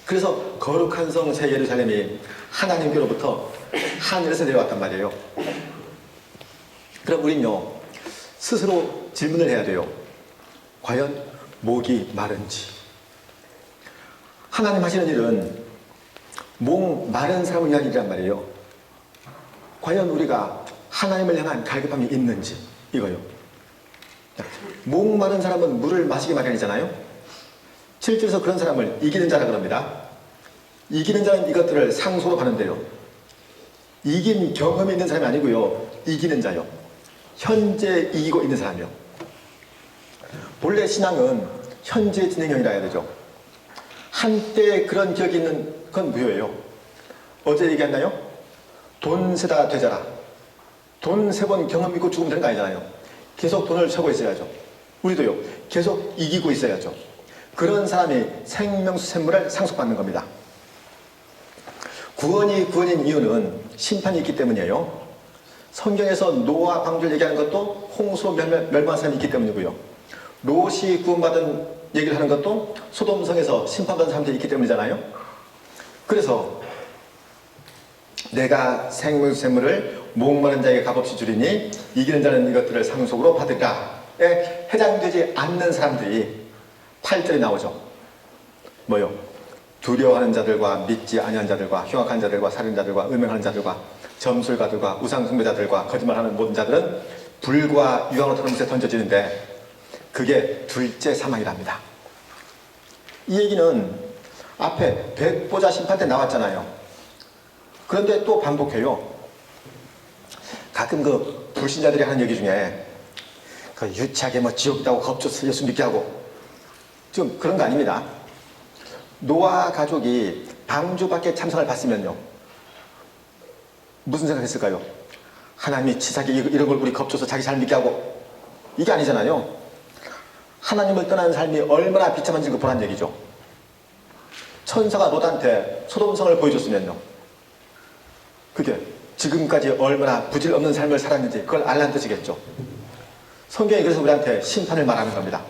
Speaker 1: 그래서 거룩한 성 새 예루살렘이 하나님께로부터 하늘에서 내려왔단 말이에요. 그럼 우린요, 스스로 질문을 해야 돼요. 과연 목이 마른지. 하나님 하시는 일은 목 마른 사람을 위한 일이란 말이에요. 과연 우리가 하나님을 향한 갈급함이 있는지, 이거요. 목 마른 사람은 물을 마시기 마련이잖아요. 7절에서 그런 사람을 이기는 자라 그럽니다. 이기는 자는 이것들을 상소로 하는데요, 이긴 경험이 있는 사람이 아니고요, 이기는 자요. 현재 이기고 있는 사람이요. 본래 신앙은 현재 진행형이라 해야 되죠. 한때 그런 기억이 있는 건 무효예요. 어제 얘기했나요? 돈 세다 되자라. 돈 세 번 경험 있고 죽으면 되는 거 아니잖아요. 계속 돈을 세고 있어야죠. 우리도요, 계속 이기고 있어야죠. 그런 사람이 생명수 샘물을 상속받는 겁니다. 구원이 구원인 이유는 심판이 있기 때문이에요. 성경에서 노아 방주를 얘기하는 것도 홍수로 멸망한 사람이 있기 때문이고요, 롯이 구원받은 얘기를 하는 것도 소돔성에서 심판받은 사람들이 있기 때문이잖아요. 그래서 내가 생명수 샘물을 목마른 자에게 값없이 주리니 이기는 자는 이것들을 상속으로 받으리라에 해당되지 않는 사람들이 8절에 나오죠. 뭐요? 두려워하는 자들과 믿지 아니하는 자들과 흉악한 자들과 살인자들과 음행하는 자들과 점술가들과 우상숭배자들과 거짓말하는 모든 자들은 불과 유황으로 타는 곳에 던져지는데 그게 둘째 사망이랍니다. 이 얘기는 앞에 백보자 심판 때 나왔잖아요. 그런데 또 반복해요. 가끔 그 불신자들이 하는 얘기 중에 그 유치하게 뭐 지옥 있다고 겁줘서 예수 믿게 하고, 좀 그런 거 아닙니다. 노아 가족이 방주밖에 참선을 봤으면요, 무슨 생각했을까요? 하나님이 치사하게 이런 걸 우리 겁줘서 자기 잘 믿게 하고, 이게 아니잖아요. 하나님을 떠나는 삶이 얼마나 비참한지 그 보란 얘기죠. 천사가 롯한테 소돔성을 보여줬으면요, 그게 지금까지 얼마나 부질 없는 삶을 살았는지 그걸 알란 뜻이겠죠. 성경이 그래서 우리한테 심판을 말하는 겁니다.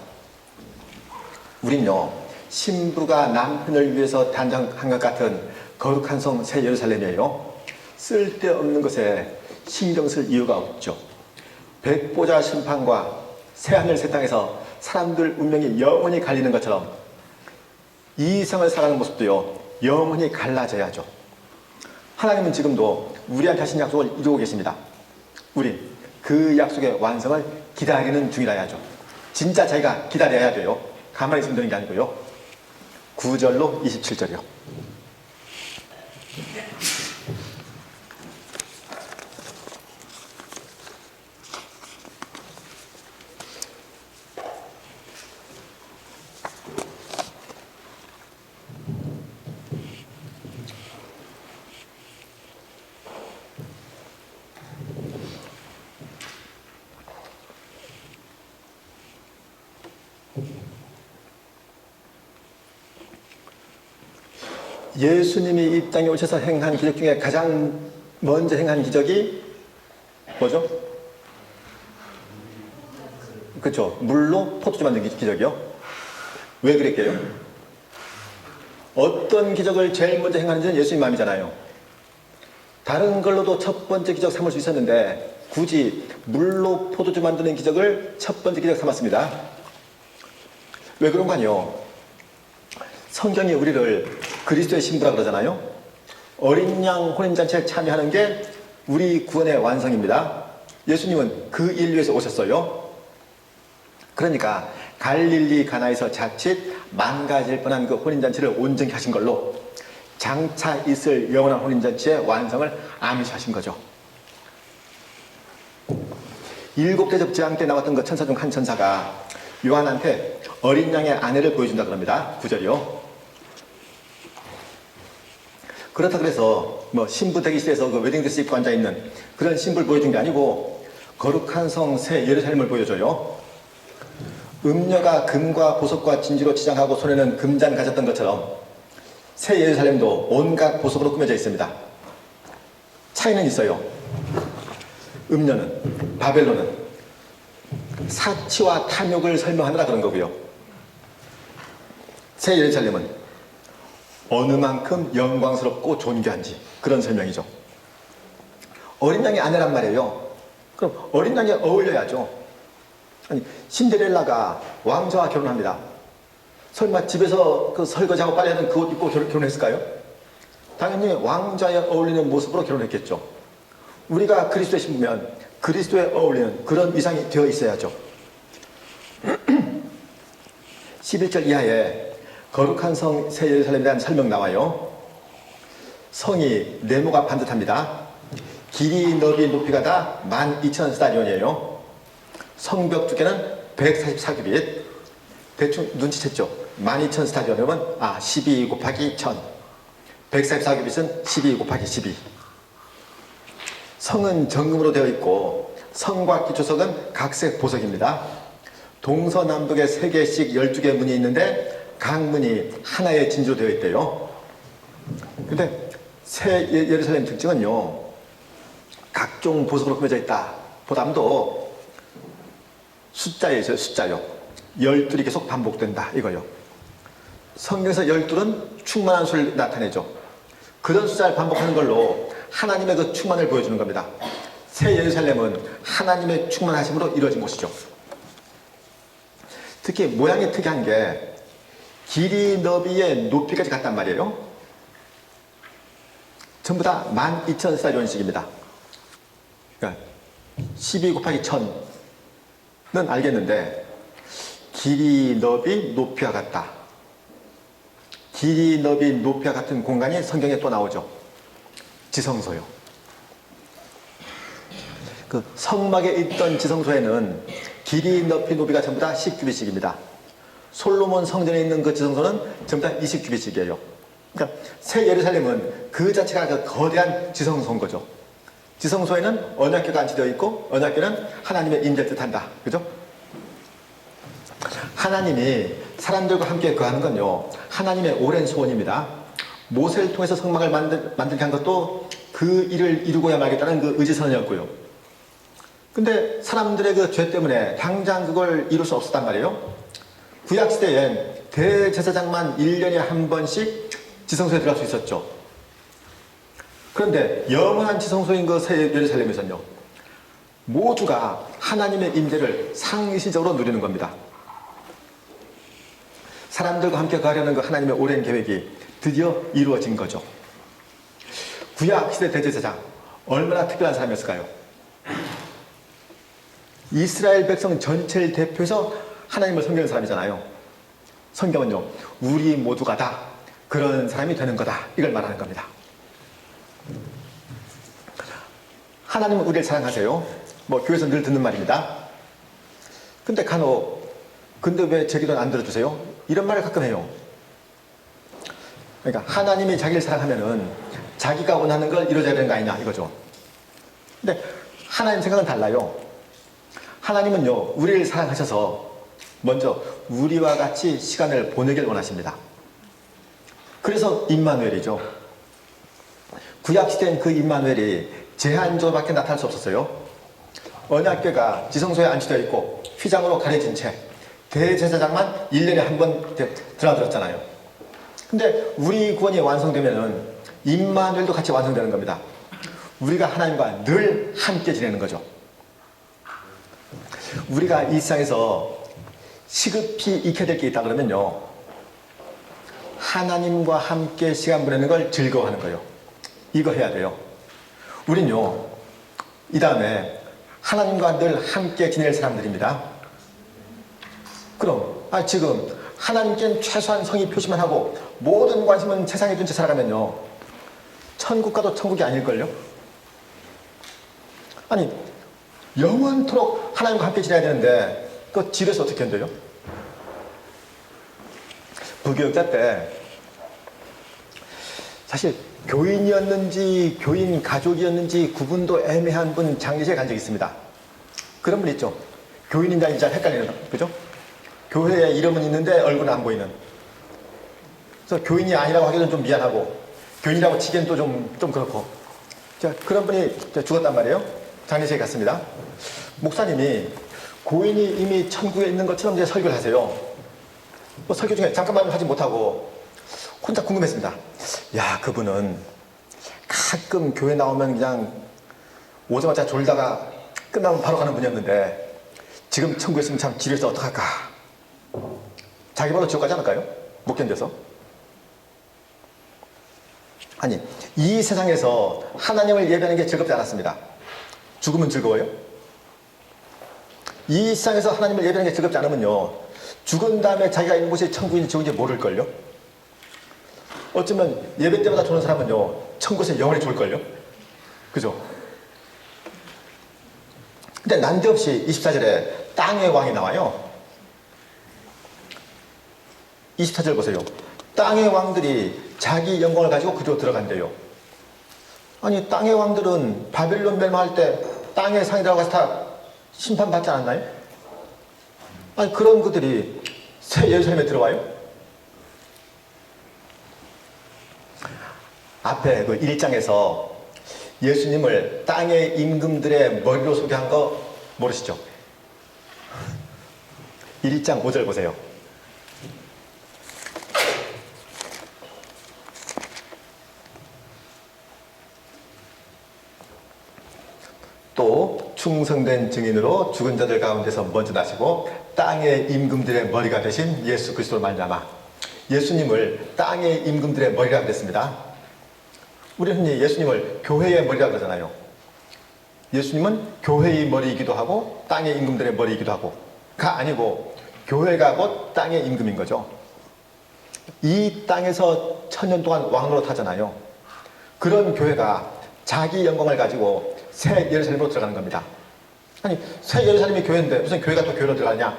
Speaker 1: 우린요, 신부가 남편을 위해서 단장한 것 같은 거룩한 성 새 예루살렘이에요. 쓸데없는 것에 신경 쓸 이유가 없죠. 백보자 심판과 새하늘 새 땅에서 사람들 운명이 영원히 갈리는 것처럼 이 세상을 살아가는 모습도요, 영원히 갈라져야죠. 하나님은 지금도 우리한테 하신 약속을 이루고 계십니다. 우린 그 약속의 완성을 기다리는 중이라야죠. 진짜 자기가 기다려야 돼요. 가만히 있으면 되는 게 아니고요. 9절로 27절이요. 예수님이 이 땅에 오셔서 행한 기적 중에 가장 먼저 행한 기적이 뭐죠? 그렇죠. 물로 포도주 만든 기적이요. 왜 그랬게요? 어떤 기적을 제일 먼저 행하는지는 예수님 마음이잖아요. 다른 걸로도 첫 번째 기적 삼을 수 있었는데 굳이 물로 포도주 만드는 기적을 첫 번째 기적 삼았습니다. 왜 그런 거 아니요? 성경이 우리를 그리스도의 신부라 그러잖아요. 어린 양 혼인잔치에 참여하는 게 우리 구원의 완성입니다. 예수님은 그 일 위해서 오셨어요. 그러니까 갈릴리 가나에서 자칫 망가질 뻔한 그 혼인잔치를 온전히 하신 걸로 장차 있을 영원한 혼인잔치의 완성을 암시하신 거죠. 7대접 재앙 때 나왔던 그 천사 중 한 천사가 요한한테 어린 양의 아내를 보여준다 그럽니다. 9절이요. 그렇다 그래서 뭐 신부 대기실에서 그 웨딩드레스 입고 앉아있는 그런 신부를 보여준 게 아니고 거룩한 성 새 예루살렘을 보여줘요. 음녀가 금과 보석과 진주로 치장하고 손에는 금잔 가졌던 것처럼 새 예루살렘도 온갖 보석으로 꾸며져 있습니다. 차이는 있어요. 음녀는, 바벨론은 사치와 탐욕을 설명하느라 그런 거고요. 새 예루살렘은 어느 만큼 영광스럽고 존귀한지 그런 설명이죠. 어린 양의 아내란 말이에요. 그럼 어린 양에 어울려야죠. 아니, 신데렐라가 왕자와 결혼합니다. 설마 집에서 그 설거지하고 빨래하는 그 옷 입고 결혼했을까요? 당연히 왕자에 어울리는 모습으로 결혼했겠죠. 우리가 그리스도의 신부면 그리스도에 어울리는 그런 위상이 되어 있어야죠. 11절 이하에 거룩한 성 새 예루살렘에 대한 설명 나와요. 성이 네모가 반듯합니다. 길이, 너비, 높이가 다 12,000스타디온이에요. 성벽 두께는 144규빗. 대충 눈치챘죠? 12,000스타디온이면 12 곱하기 1000. 144규빗은 12 곱하기 12. 성은 정금으로 되어 있고 성과 기초석은 각색 보석입니다. 동서남북에 3개씩 12개의 문이 있는데 각 문이 하나의 진주로 되어 있대요. 근데 새 예루살렘 특징은요, 각종 보석으로 꾸며져 있다 보담도 숫자에 있어요. 숫자요. 12이 계속 반복된다 이거요. 성경에서 12은 충만한 수를 나타내죠. 그런 숫자를 반복하는 걸로 하나님의 그 충만을 보여주는 겁니다. 새 예루살렘은 하나님의 충만하심으로 이루어진 곳이죠. 특히 모양이 특이한 게 길이, 너비에 높이까지 같단 말이에요. 전부 다 12,000스타디온씩입니다. 그러니까 12 곱하기 1000은 알겠는데 길이, 너비, 높이와 같다. 길이, 너비, 높이와 같은 공간이 성경에 또 나오죠. 지성소요. 그 성막에 있던 지성소에는 길이, 높이, 높이가 전부 다 10규빗씩입니다. 솔로몬 성전에 있는 그 지성소는 전부 다 20규빗씩이에요. 그러니까 새 예루살렘은 그 자체가 그 거대한 지성소인 거죠. 지성소에는 언약궤가 안치되어 있고 언약궤는 하나님의 임재를 뜻한다. 그죠? 하나님이 사람들과 함께 거하는 건요, 하나님의 오랜 소원입니다. 모세를 통해서 성막을 만들게 한 것도 그 일을 이루고야 말겠다는 그 의지선이었고요. 근데 사람들의 그 죄 때문에 당장 그걸 이룰 수 없었단 말이에요. 구약시대엔 대제사장만 1년에 한 번씩 지성소에 들어갈 수 있었죠. 그런데 영원한 지성소인 그 새 예루살렘에서는요, 모두가 하나님의 임재를 상시적으로 누리는 겁니다. 사람들과 함께 가려는 그 하나님의 오랜 계획이 드디어 이루어진 거죠. 구약 시대 대제사장 얼마나 특별한 사람이었을까요? 이스라엘 백성 전체를 대표해서 하나님을 섬기는 사람이잖아요. 성경은요, 우리 모두가 다 그런 사람이 되는 거다, 이걸 말하는 겁니다. 하나님은 우리를 사랑하세요. 뭐 교회에서 늘 듣는 말입니다. 근데 간혹 근데 왜 제 기도는 안 들어주세요? 이런 말을 가끔 해요. 그러니까 하나님이 자기를 사랑하면은 자기가 원하는 걸 이루어져야 되는 거 아니냐, 이거죠. 근데 하나님 생각은 달라요. 하나님은요, 우리를 사랑하셔서 먼저 우리와 같이 시간을 보내길 원하십니다. 그래서 임마누엘이죠. 구약시대엔 그 임마누엘이 제한적으로밖에 나타날 수 없었어요. 언약궤가 지성소에 안치되어 있고 휘장으로 가려진 채 대제사장만 1년에 한 번 드나들었잖아요. 근데 우리 구원이 완성되면은 임마누엘도 같이 완성되는 겁니다. 우리가 하나님과 늘 함께 지내는 거죠. 우리가 이 세상에서 시급히 익혀야 될 게 있다 그러면요, 하나님과 함께 시간 보내는 걸 즐거워하는 거예요. 이거 해야 돼요. 우린요, 이 다음에 하나님과 늘 함께 지낼 사람들입니다. 그럼 지금 하나님께는 최소한 성의 표시만 하고 모든 관심은 세상에 둔 채 살아가면요, 천국 가도 천국이 아닐걸요? 아니, 영원토록 하나님과 함께 지내야 되는데 그거 집에서 어떻게 한대요? 부교육자 때 사실 교인이었는지 교인 가족이었는지 구분도 애매한 분 장례식에 간 적이 있습니다. 그런 분 있죠. 교인인지 아닌지 잘 헷갈리는 분, 그죠? 교회에 이름은 있는데 얼굴은 안 보이는. 그래서 교인이 아니라고 하기는 좀 미안하고 교인이라고 치기엔 또 좀 그렇고. 자, 그런 분이 죽었단 말이에요. 장례식에 갔습니다. 목사님이 고인이 이미 천국에 있는 것처럼 이제 설교를 하세요. 뭐 설교 중에 잠깐만 하지 못하고 혼자 궁금했습니다. 야, 그분은 가끔 교회 나오면 그냥 오자마자 졸다가 끝나면 바로 가는 분이었는데 지금 천국에 있으면 참 지루해서 어떡할까? 자기 발로 지옥 가지 않을까요? 못 견뎌서. 아니, 이 세상에서 하나님을 예배하는 게 즐겁지 않았습니다. 죽으면 즐거워요? 이 세상에서 하나님을 예배하는 게 즐겁지 않으면요, 죽은 다음에 자기가 있는 곳이 천국인지 지옥인지 모를걸요? 어쩌면 예배 때마다 좋은 사람은요, 천국에서 영원히 좋을걸요? 그죠? 근데 난데없이 24절에 땅의 왕이 나와요. 24절 보세요. 땅의 왕들이 자기 영광을 가지고 그리로 들어간대요. 아니, 땅의 왕들은 바벨론 멸망할 때 땅의 상이라고 해서 다 심판받지 않았나요? 아니, 그런 그들이 새 예루살렘에 들어와요? 앞에 그 1장에서 예수님을 땅의 임금들의 머리로 소개한 거 모르시죠? 1장 5절 보세요. 또 충성된 증인으로 죽은 자들 가운데서 먼저 나시고 땅의 임금들의 머리가 되신 예수 그리스도로 말미암아 예수님을 땅의 임금들의 머리라고 그랬습니다. 우리는 흔히 예수님을 교회의 머리라고 그러잖아요. 예수님은 교회의 머리이기도 하고 땅의 임금들의 머리이기도 하고 가 아니고 교회가 곧 땅의 임금인 거죠. 이 땅에서 천년 동안 왕노릇 하잖아요. 그런 교회가 자기 영광을 가지고 새 예루살렘으로 들어가는 겁니다. 아니, 새 예루살렘이 교회인데 무슨 교회가 또 교회로 들어가냐?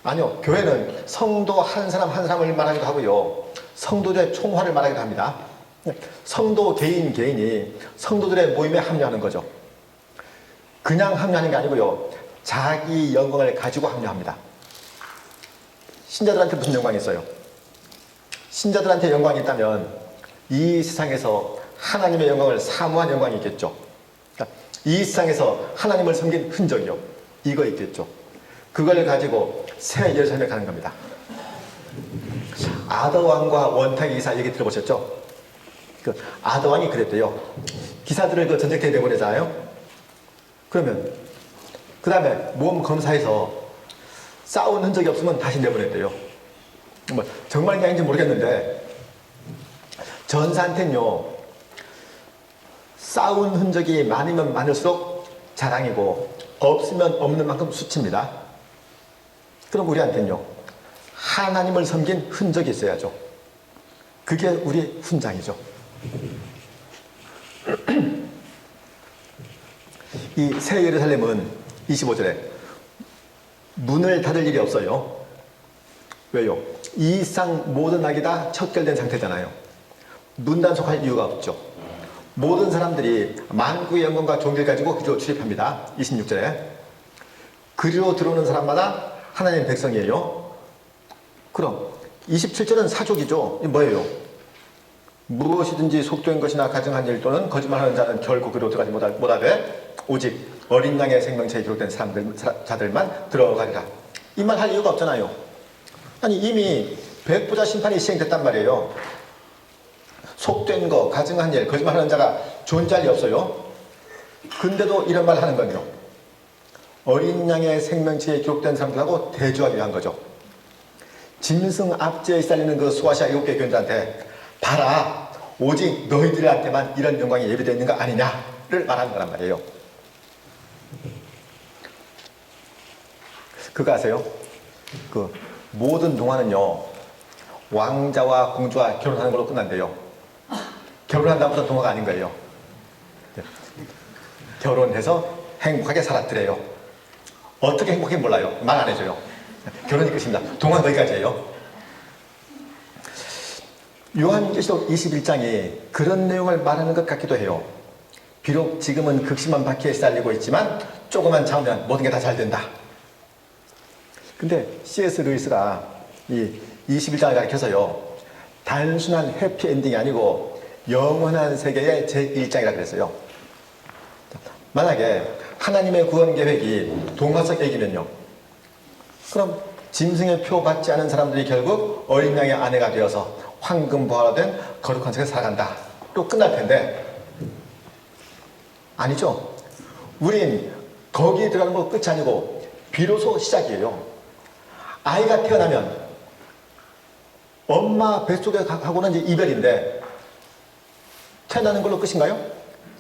Speaker 1: 아니요, 교회는 성도 한 사람 한 사람을 말하기도 하고요, 성도들의 총화를 말하기도 합니다. 성도 개인이 성도들의 모임에 합류하는 거죠. 그냥 합류하는 게 아니고요, 자기 영광을 가지고 합류합니다. 신자들한테 무슨 영광이 있어요? 신자들한테 영광이 있다면 이 세상에서 하나님의 영광을 사모한 영광이 있겠죠. 이 세상에서 하나님을 섬긴 흔적이요, 이거 있겠죠. 그걸 가지고 새 예루살렘에 가는 겁니다. 아더왕과 원탁의 기사 얘기 들어보셨죠? 그 아더왕이 그랬대요. 기사들을 그 전쟁터에 내보내잖아요. 그러면 그 다음에 몸 검사해서 싸운 흔적이 없으면 다시 내보냈대요. 뭐 정말인지 아닌지 모르겠는데 전사한테는요, 싸운 흔적이 많으면 많을수록 자랑이고 없으면 없는 만큼 수치입니다. 그럼 우리한테는요, 하나님을 섬긴 흔적이 있어야죠. 그게 우리의 훈장이죠. 이 새 예루살렘은 25절에 문을 닫을 일이 없어요. 왜요? 이 상 모든 악이 다 척결된 상태잖아요. 문 단속할 이유가 없죠. 모든 사람들이 만구의 영광과 존귀를 가지고 그리로 출입합니다. 26절에 그리로 들어오는 사람마다 하나님의 백성이에요. 그럼 27절은 사족이죠. 이게 뭐예요? 무엇이든지 속된 것이나 가증한 일 또는 거짓말하는 자는 결코 그리로 들어가지 못하되 오직 어린 양의 생명체에 기록된 자들만 들어가리라. 이 말 할 이유가 없잖아요. 아니 이미 백보자 심판이 시행됐단 말이에요. 속된 거, 가증한 일, 거짓말하는 자가 존재할 리 없어요. 근데도 이런 말 하는 건요, 어린 양의 생명체에 기록된 사람들하고 대조하기 위한 거죠. 짐승 앞지에 시달리는 그 소아시아 7개 교인들한테 봐라, 오직 너희들한테만 이런 영광이 예비되어 있는 거 아니냐를 말하는 거란 말이에요. 그거 아세요? 그 모든 동화는요, 왕자와 공주와 결혼하는 걸로 끝난대요. 결혼한 다음부터 동화가 아닌 거예요. 결혼해서 행복하게 살았더래요. 어떻게 행복해 몰라요. 말 안 해줘요. 결혼이 끝입니다. 동화는 거기까지예요. 요한계시록 21장이 그런 내용을 말하는 것 같기도 해요. 비록 지금은 극심한 박해에 시달리고 있지만 조금만 참으면 모든 게 다 잘 된다. 근데 C.S. 루이스가 이 21장을 가르쳐서요, 단순한 해피엔딩이 아니고 영원한 세계의 제1장이라 그랬어요. 만약에 하나님의 구원 계획이 동화 속 얘기면요, 그럼 짐승의 표 받지 않은 사람들이 결국 어린 양의 아내가 되어서 황금 보화로 된 거룩한 세계에 살아간다, 또 끝날 텐데 아니죠. 우린 거기에 들어가는 거 끝이 아니고 비로소 시작이에요. 아이가 태어나면 엄마 뱃속에 하고는 이제 이별인데 태어나는 걸로 끝인가요?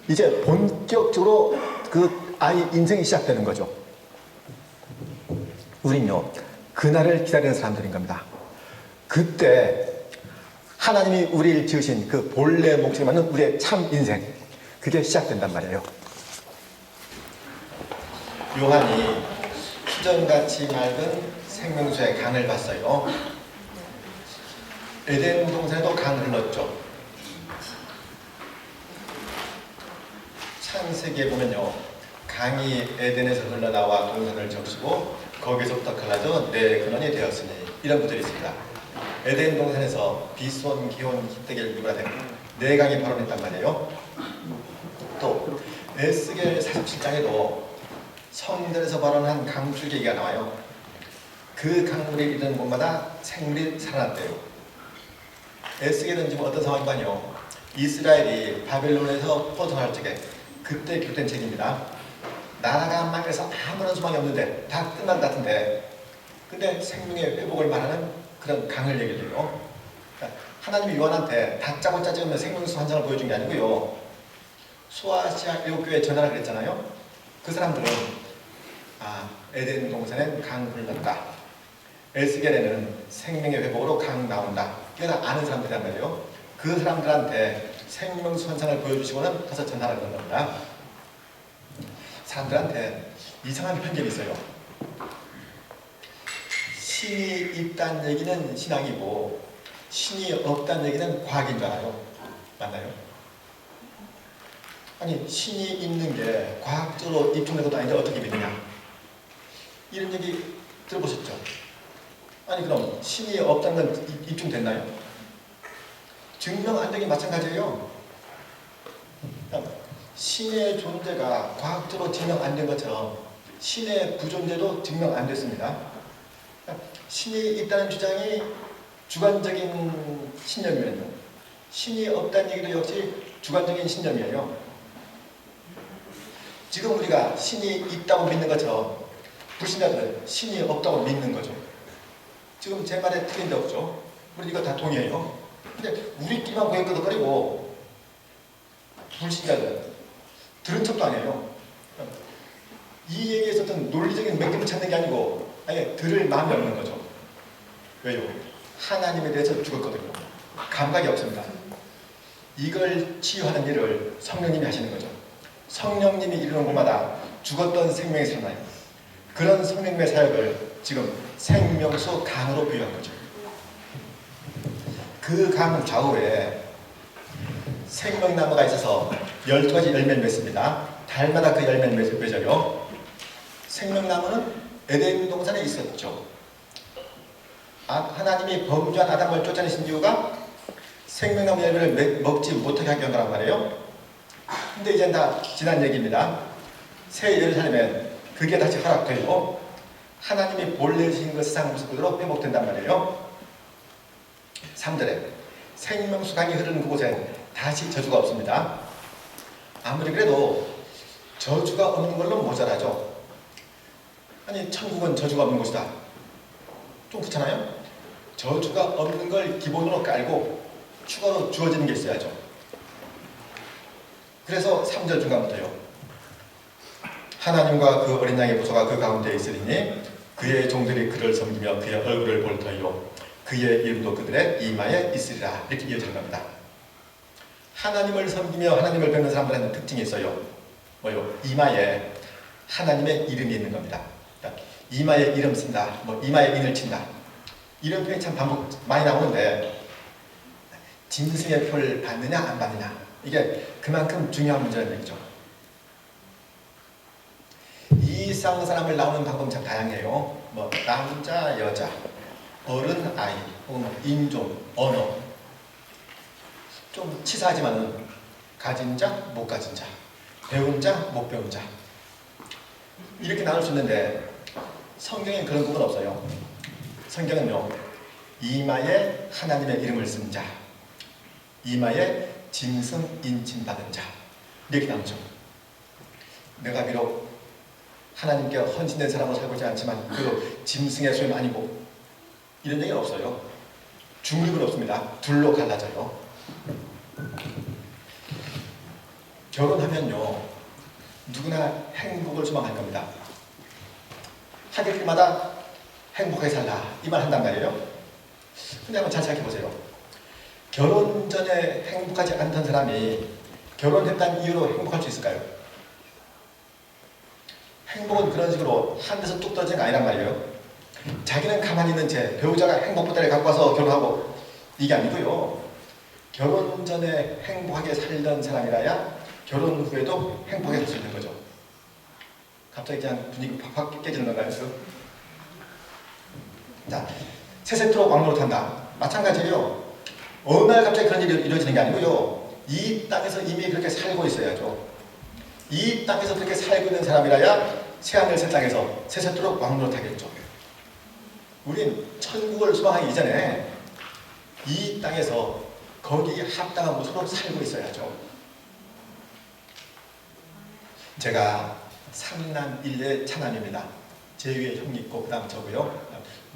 Speaker 1: 이제 본격적으로 그 아이 인생이 시작되는 거죠. 우린요, 그날을 기다리는 사람들인 겁니다. 그때 하나님이 우리를 지으신 그 본래 목적에 맞는 우리의 참 인생, 그게 시작된단 말이에요. 요한이 수정같이 맑은 생명수의 강을 봤어요. 에덴 동산에도 강을 흘렀죠. 창세기에 보면요, 강이 에덴에서 흘러나와 동산을 적시고 거기서부터 갈라져 네 근원이 되었으니, 이런 구절이 있습니다. 에덴 동산에서 비손, 기혼, 히데겔, 유브라데 네 강이 발원했단 말이에요. 또 에스겔 47장에도 성전에서 발원한 강줄 얘기가 나와요. 그 강물이 이르는 곳마다 생물이 살아났대요. 에스겔은 지금 어떤 상황이냐요, 이스라엘이 바벨론에서 포성할 적에 그때 기록된 책입니다. 나라가 망해서 아무런 소망이 없는데 다 끝난 것 같은데, 근데 생명의 회복을 말하는 그런 강을 얘기해요. 그러니까 하나님이 요한한테 다짜고짜 찍으면 생명수 환상을 보여준 게 아니고요, 소아시아 7교회 전하라 그랬잖아요. 그 사람들은 에덴 동산엔 강 흘렀다, 에스겔에는 생명의 회복으로 강 나온다, 이거 다 아는 사람들이란 말이에요. 그 사람들한테 생명수 환상을 보여주시고는 가서 전하라 그런 겁니다. 사람들한테 이상한 편견이 있어요. 신이 있다는 얘기는 신앙이고 신이 없다는 얘기는 과학인 줄 알아요. 맞나요? 아니, 신이 있는 게 과학적으로 입증된 것도 아닌데 어떻게 믿느냐, 이런 얘기 들어보셨죠? 아니, 그럼 신이 없다는 건 입증됐나요? 증명 안 되기 마찬가지예요. 신의 존재가 과학적으로 증명 안 된 것처럼 신의 부존재도 증명 안 됐습니다. 신이 있다는 주장이 주관적인 신념이면요, 신이 없다는 얘기도 역시 주관적인 신념이에요. 지금 우리가 신이 있다고 믿는 것처럼 불신자들은 신이 없다고 믿는 거죠. 지금 제 말에 틀린 데 없죠? 우리 이거 다 동의해요. 근데 우리끼리만 고개 끄덕거리고 불신자들 들은 척도 안 해요. 이 얘기에서 어떤 논리적인 맥힘을 찾는 게 아니고 아예 들을 마음이 없는 거죠. 왜요? 하나님에 대해서 죽었거든요. 감각이 없습니다. 이걸 치유하는 일을 성령님이 하시는 거죠. 성령님이 이르는 곳마다 죽었던 생명이 살아나요. 그런 성령님의 사역을 지금 생명수 강으로 비유한 거죠. 그 강 좌우에 생명나무가 있어서 12가지 열매를 맺습니다. 달마다 그 열매를 맺어요. 생명나무는 에덴 동산에 있었죠. 하나님이 범죄한 아담을 쫓아내신 이유가 생명나무 열매를 먹지 못하게 하기 위한 거란 말이에요. 근데 이제 다 지난 얘기입니다. 새 예루살렘엔 그게 다시 허락되고 하나님이 본래 주신 그 세상 모습으로 회복된단 말이에요. 3절에 생명수 강이 흐르는 그곳엔 다시 저주가 없습니다. 아무리 그래도 저주가 없는 걸로 모자라죠. 아니 천국은 저주가 없는 곳이다. 좀 그렇잖아요. 저주가 없는 걸 기본으로 깔고 추가로 주어지는 게 있어야죠. 그래서 3절 중간부터요. 하나님과 그 어린 양의 보소가 그 가운데 있으리니 그의 종들이 그를 섬기며 그의 얼굴을 볼 터이요 그의 이름도 그들의 이마에 있으리라. 이렇게 이어지는 겁니다. 하나님을 섬기며 하나님을 뵙는 사람들한테 특징이 있어요. 뭐요? 이마에 하나님의 이름이 있는 겁니다. 그러니까 이마에 이름 쓴다. 뭐 이마에 인을 친다. 이런 표현이 참 반복 많이 나오는데 짐승의 표를 받느냐 안 받느냐 이게 그만큼 중요한 문제라는 얘기죠. 이 쌍 사람을 나오는 방법은 참 다양해요. 뭐 남자, 여자, 어른, 아이, 혹은 뭐 인종, 언어. 좀 치사하지만은 가진 자, 못 가진 자, 배운 자, 못 배운 자 이렇게 나눌 수 있는데 성경엔 그런 부분 없어요. 성경은요 이마에 하나님의 이름을 쓴 자, 이마에 짐승 인침 받은 자 이렇게 나누죠. 내가 비록 하나님께 헌신된 사람으로 살고 있지 않지만 그 짐승의 소임 아니고 이런 얘기는 없어요. 중립은 없습니다. 둘로 갈라져요. 결혼하면요 누구나 행복을 소망할 겁니다. 하객들마다 행복하게 살라 이 말 한단 말이에요. 근데 한번 잘 생각해보세요. 결혼 전에 행복하지 않던 사람이 결혼했다는 이유로 행복할 수 있을까요? 행복은 그런 식으로 한 데서 뚝 떨어지는 게 아니란 말이에요. 자기는 가만히 있는 채 배우자가 행복 보따리를 갖고 와서 결혼하고 이게 아니고요. 결혼 전에 행복하게 살던 사람이라야 결혼 후에도 행복하게 살 수 있는 거죠. 갑자기 그냥 분위기 팍팍 깨지는 건가요? 자, 새 세트로 왕노릇 한다. 마찬가지예요. 어느 날 갑자기 그런 일이 이루어지는 게 아니고요. 이 땅에서 이미 그렇게 살고 있어야죠. 이 땅에서 그렇게 살고 있는 사람이라야 새하늘 새 땅에서 새 세트로 왕노릇 하겠죠. 우린 천국을 소망하기 이전에 이 땅에서 거기에 합당한 모습으로 살고 있어야죠. 제가 3남 1녀의 차남입니다. 제 위에 형이 있고 그 다음 저고요.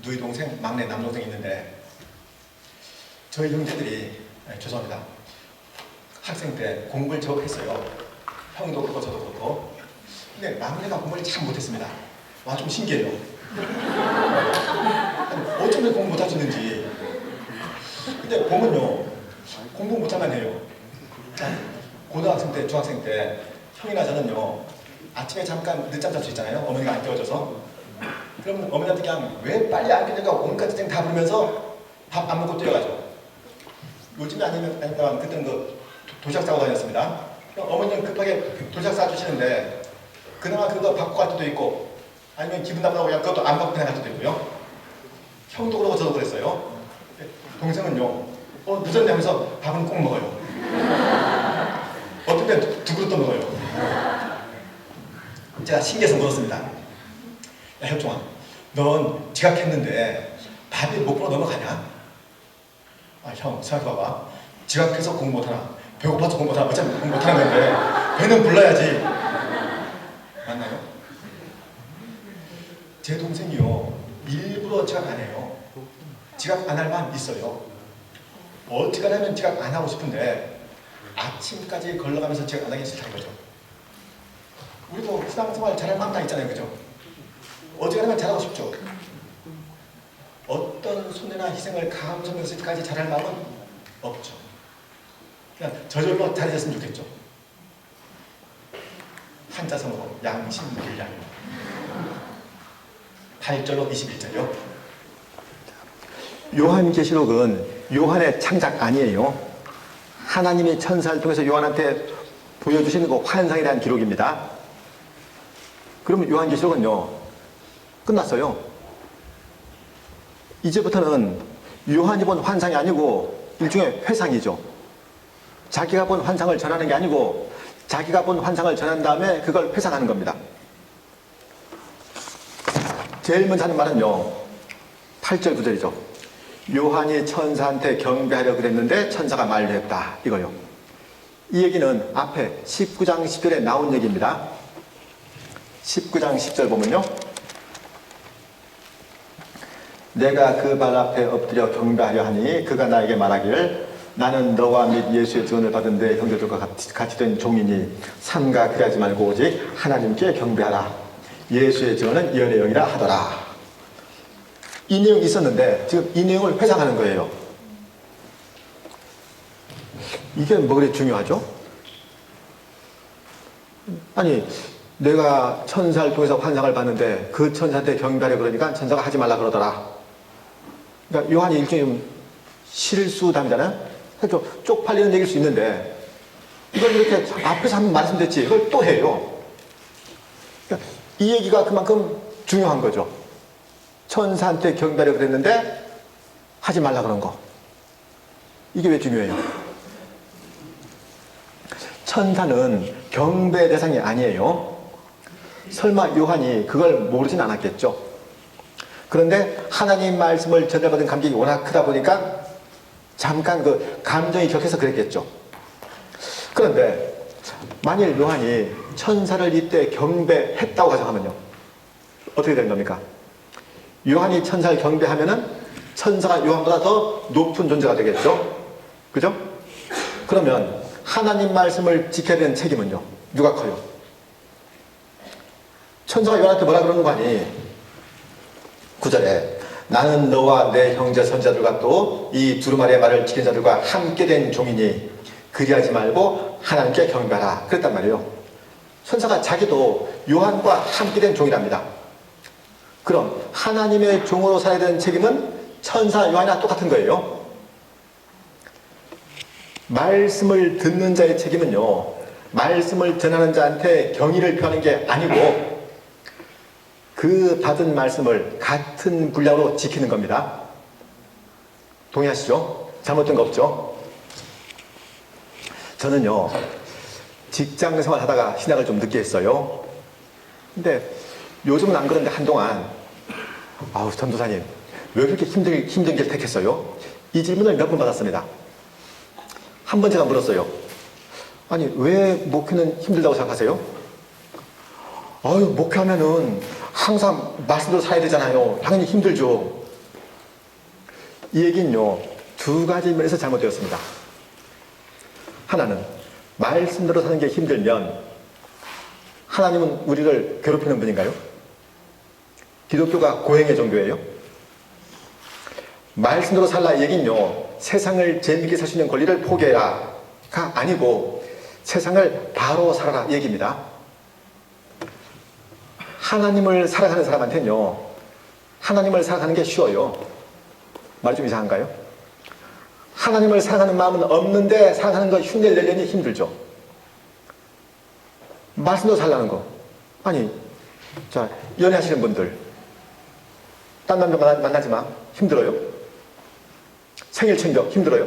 Speaker 1: 누이 동생, 막내 남동생이 있는데 저희 형제들이 죄송합니다. 학생 때 공부를 제법 했어요. 형도 그렇고 저도 그렇고. 근데 막내가 공부를 참 못했습니다. 와 좀 신기해요. 어쩌면 공부 못할 수 있는지. 근데 보면요 공부 못하면 해요. 고등학생 때, 중학생 때 형이나 저는요 아침에 잠깐 늦잠 잘 수 있잖아요. 어머니가 안 깨워줘서. 그러면 어머니한테 그냥 왜 빨리 안 깨니까 온갖 짓 다 부르면서 밥 안 먹고 뛰어가죠. 요즘에 아니면 그때는 그 도시락 싸고 다녔습니다. 어머니는 급하게 도시락 싸주시는데 그나마 그거 받고 갈 때도 있고 아니면 기분 나쁘다고 그냥 그것도 안 받고 그냥 갈 때도 있고요. 형도 그러고 저도 그랬어요. 동생은요 늦었네 하면서 밥은 꼭 먹어요. 어떤 때는 두 그릇도 먹어요. 제가 신기해서 물었습니다. 야 혁종아, 넌 지각했는데 밥이 목표로 넘어가냐? 아 형 생각해봐봐. 지각해서 공부 못하나 배고파서 공부 못하나 어차피 공부 못하는 건데 배는 불러야지. 맞나요? 제 동생이요 일부러 지각 안 해요. 지각 안 할 만 있어요. 어지간하면 지각 안 하고 싶은데 아침까지 걸러가면서 지각 안 하기 싫다는 거죠. 우리도 신앙생활 잘할 마음 다 있잖아요. 그죠? 어지간하면 잘하고 싶죠. 어떤 손해나 희생을 감수하면서까지 잘할 마음은 없죠. 그냥 저절로 잘해졌으면 좋겠죠. 한자성어로 양심불량 8절로 21절요. 요한계시록은 요한의 창작 아니에요. 하나님이 천사를 통해서 요한한테 보여주시는 그 환상에 대한 기록입니다. 그러면 요한계시록은요 끝났어요. 이제부터는 요한이 본 환상이 아니고 일종의 회상이죠. 자기가 본 환상을 전하는 게 아니고 자기가 본 환상을 전한 다음에 그걸 회상하는 겁니다. 제일 먼저 하는 말은요 8절 9절이죠. 요한이 천사한테 경배하려 그랬는데 천사가 만류했다, 이거요. 이 얘기는 앞에 19장 10절에 나온 얘기입니다. 19장 10절 보면요, 내가 그 발 앞에 엎드려 경배하려 하니 그가 나에게 말하기를 나는 너와 및 예수의 증언을 받은 내 형제들과 같이 된 종이니 삼가 그리하지 말고 오직 하나님께 경배하라. 예수의 증언은 예언의 영이라 하더라. 이 내용이 있었는데 지금 이 내용을 회상하는 거예요. 이게 뭐 그리 중요하죠? 아니 내가 천사를 통해서 환상을 봤는데 그 천사한테 경배하려 그러니까 천사가 하지 말라 그러더라. 그러니까 요한이 일종의 실수담이잖아요. 좀 쪽팔리는 얘기일 수 있는데 이걸 이렇게 앞에서 한번 말씀드렸지 이걸 또 해요. 그러니까 이 얘기가 그만큼 중요한 거죠. 천사한테 경배하려 그랬는데 하지 말라 그런 거. 이게 왜 중요해요? 천사는 경배 대상이 아니에요. 설마 요한이 그걸 모르진 않았겠죠. 그런데 하나님 말씀을 전달받은 감격이 워낙 크다 보니까 잠깐 그 감정이 격해서 그랬겠죠. 그런데 만일 요한이 천사를 이때 경배했다고 가정하면요 어떻게 되는 겁니까? 요한이 천사를 경배하면은 천사가 요한보다 더 높은 존재가 되겠죠. 그죠? 그러면 하나님 말씀을 지켜야 되는 책임은요 누가 커요? 천사가 요한한테 뭐라 그러는 거 아니? 9절에 나는 너와 내 형제 선자들과 또 이 두루마리의 말을 지킨 자들과 함께 된 종이니 그리하지 말고 하나님께 경배하라 그랬단 말이에요. 천사가 자기도 요한과 함께 된 종이랍니다. 그럼 하나님의 종으로 살아야 되는 책임은 천사 요한이랑 똑같은 거예요. 말씀을 듣는 자의 책임은요 말씀을 전하는 자한테 경의를 표하는 게 아니고 그 받은 말씀을 같은 분량으로 지키는 겁니다. 동의하시죠? 잘못된 거 없죠? 저는요 직장 생활 하다가 신학을 좀 늦게 했어요. 근데 요즘은 안 그런데 한동안 아우 전도사님 왜 그렇게 힘든 길 택했어요? 이 질문을 몇 번 받았습니다. 한 번 제가 물었어요. 아니 왜 목회는 힘들다고 생각하세요? 아유 목회하면은 항상 말씀대로 살아야 되잖아요. 당연히 힘들죠. 이 얘기는요 두 가지 면에서 잘못되었습니다. 하나는 말씀대로 사는 게 힘들면 하나님은 우리를 괴롭히는 분인가요? 기독교가 고행의 종교예요? 말씀대로 살라 얘기는요 세상을 재밌게 살 수 있는 권리를 포기해라가 아니고 세상을 바로 살아라 얘기입니다. 하나님을 살아가는 사람한테는요 하나님을 살아가는 게 쉬워요. 말이 좀 이상한가요? 하나님을 사랑하는 마음은 없는데 사랑하는 거 흉내를 내려니 힘들죠. 말씀도 살라는 거. 아니 자 연애하시는 분들 딴 남자 만나지 마. 힘들어요. 생일 챙겨. 힘들어요.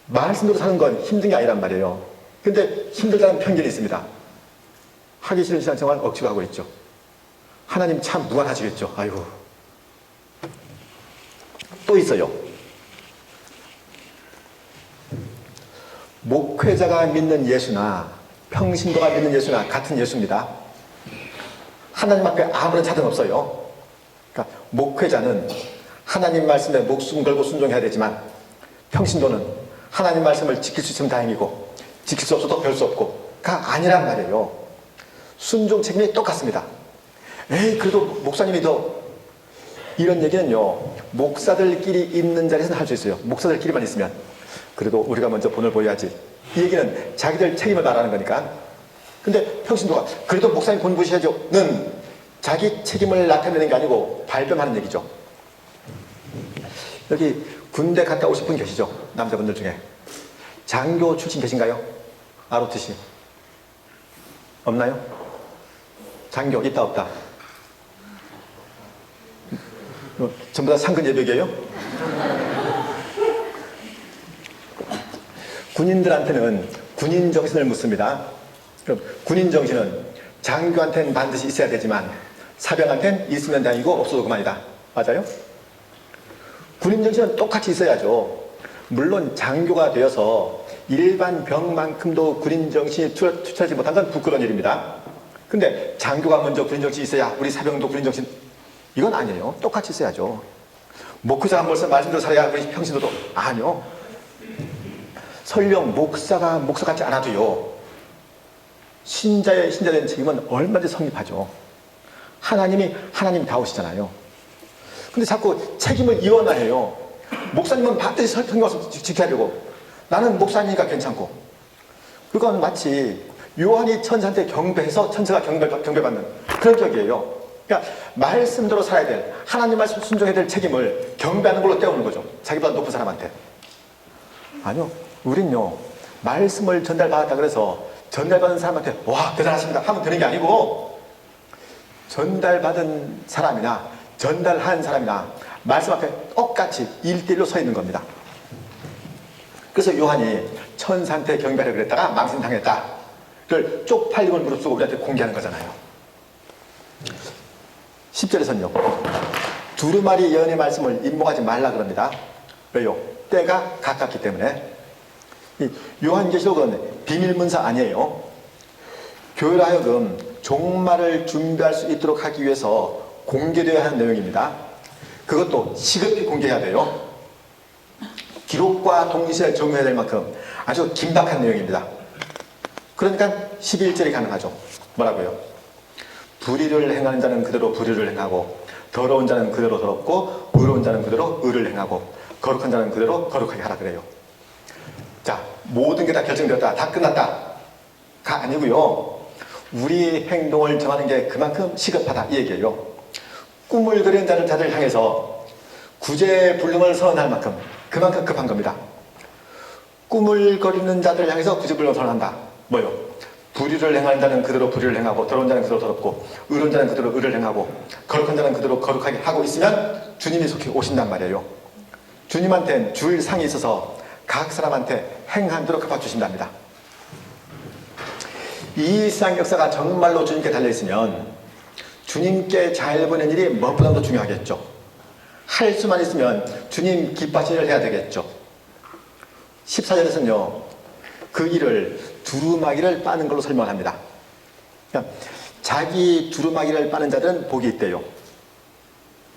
Speaker 1: 말씀대로 사는 건 힘든 게 아니란 말이에요. 근데 힘들다는 편견이 있습니다. 하기 싫은 신앙생활 억지로 하고 있죠. 하나님 참 무한하시겠죠. 아이고. 또 있어요. 목회자가 믿는 예수나 평신도가 믿는 예수나 같은 예수입니다. 하나님 앞에 아무런 차등 없어요. 그러니까 목회자는 하나님 말씀에 목숨 걸고 순종해야 되지만 평신도는 하나님 말씀을 지킬 수 있으면 다행이고 지킬 수 없어도 별 수 없고가 아니란 말이에요. 순종 책임이 똑같습니다. 에이 그래도 목사님이 더 이런 얘기는요 목사들끼리 있는 자리에서는 할 수 있어요. 목사들끼리만 있으면 그래도 우리가 먼저 본을 보여야지. 이 얘기는 자기들 책임을 말하는 거니까. 근데 평신도가 그래도 목사님 본 보셔야죠 는 자기 책임을 나타내는 게 아니고 발뺌하는 얘기죠. 여기 군대 갔다 오신 분 계시죠? 남자분들 중에 장교 출신 계신가요? ROTC 없나요? 장교 있다 없다? 전부 다 상근 예벽이에요? 군인들한테는 군인 정신을 묻습니다. 그럼 군인 정신은 장교한테는 반드시 있어야 되지만 사병한테는 있으면 다행이고 없어도 그만이다. 맞아요? 군인 정신은 똑같이 있어야죠. 물론 장교가 되어서 일반 병만큼도 군인 정신이 투철하지 못한 건 부끄러운 일입니다. 근데 장교가 먼저 군인 정신이 있어야 우리 사병도 군인 정신, 이건 아니에요. 똑같이 있어야죠. 목회자가 벌써 말씀대로 살아야 우리 평신도도 아니요. 설령 목사가 목사 같지 않아도요 신자된 책임은 얼마든지 성립하죠. 하나님이 하나님다우시잖아요. 근데 자꾸 책임을 이원화해요. 목사님은 반드시 설평에 지켜야 되고 나는 목사니까 괜찮고. 그건 마치 요한이 천사한테 경배해서 천사가 경배받는 그런 격이에요. 그러니까 말씀대로 살아야 될, 하나님 말씀 순종해야 될 책임을 경배하는 걸로 떼우는 거죠. 자기보다 높은 사람한테. 아니요. 우린요 말씀을 전달받았다 그래서 전달받은 사람한테 와 대단하십니다 하면 되는 게 아니고 전달받은 사람이나 전달한 사람이나 말씀 앞에 똑같이 1대1로 서 있는 겁니다. 그래서 요한이 천사한테 경배를 그랬다가 망신당했다 를 쪽팔림을 무릅쓰고 우리한테 공개하는 거잖아요. 10절에서는요 두루마리 예언의 말씀을 임목하지 말라 그럽니다. 왜요? 때가 가깝기 때문에. 이 요한계시록은 비밀문서 아니에요. 교회로 하여금 종말을 준비할 수 있도록 하기 위해서 공개되어야 하는 내용입니다. 그것도 시급히 공개해야 돼요. 기록과 동시에 적용해야 될 만큼 아주 긴박한 내용입니다. 그러니까 11절이 가능하죠. 뭐라고요? 불의를 행하는 자는 그대로 불의를 행하고 더러운 자는 그대로 더럽고 의로운 자는 그대로 의를 행하고 거룩한 자는 그대로 거룩하게 하라 그래요. 자, 모든 게 다 결정되었다. 다 끝났다. 가 아니고요. 우리 행동을 정하는 게 그만큼 시급하다. 이 얘기예요. 꿈을 그리는 자들 향해서 구제불능을 선언할 만큼 그만큼 급한 겁니다. 꿈을 거리는 자들 향해서 구제불능을 선언한다. 뭐요? 불의를 행하는 자는 그대로 불의를 행하고 더러운 자는 그대로 더럽고 의로운 자는 그대로 의를 행하고 거룩한 자는 그대로 거룩하게 하고 있으면 주님이 속히 오신단 말이에요. 주님한테는 줄 상이 있어서 각 사람한테 행한 대로 갚아주신답니다. 이 일상 역사가 정말로 주님께 달려있으면 주님께 잘 보낸 일이 무엇보다도 중요하겠죠. 할 수만 있으면 주님 기뻐하시는 일을 해야 되겠죠. 14절에서는요 그 일을 두루마기를 빠는 걸로 설명합니다. 그러니까 자기 두루마기를 빠는 자들은 복이 있대요.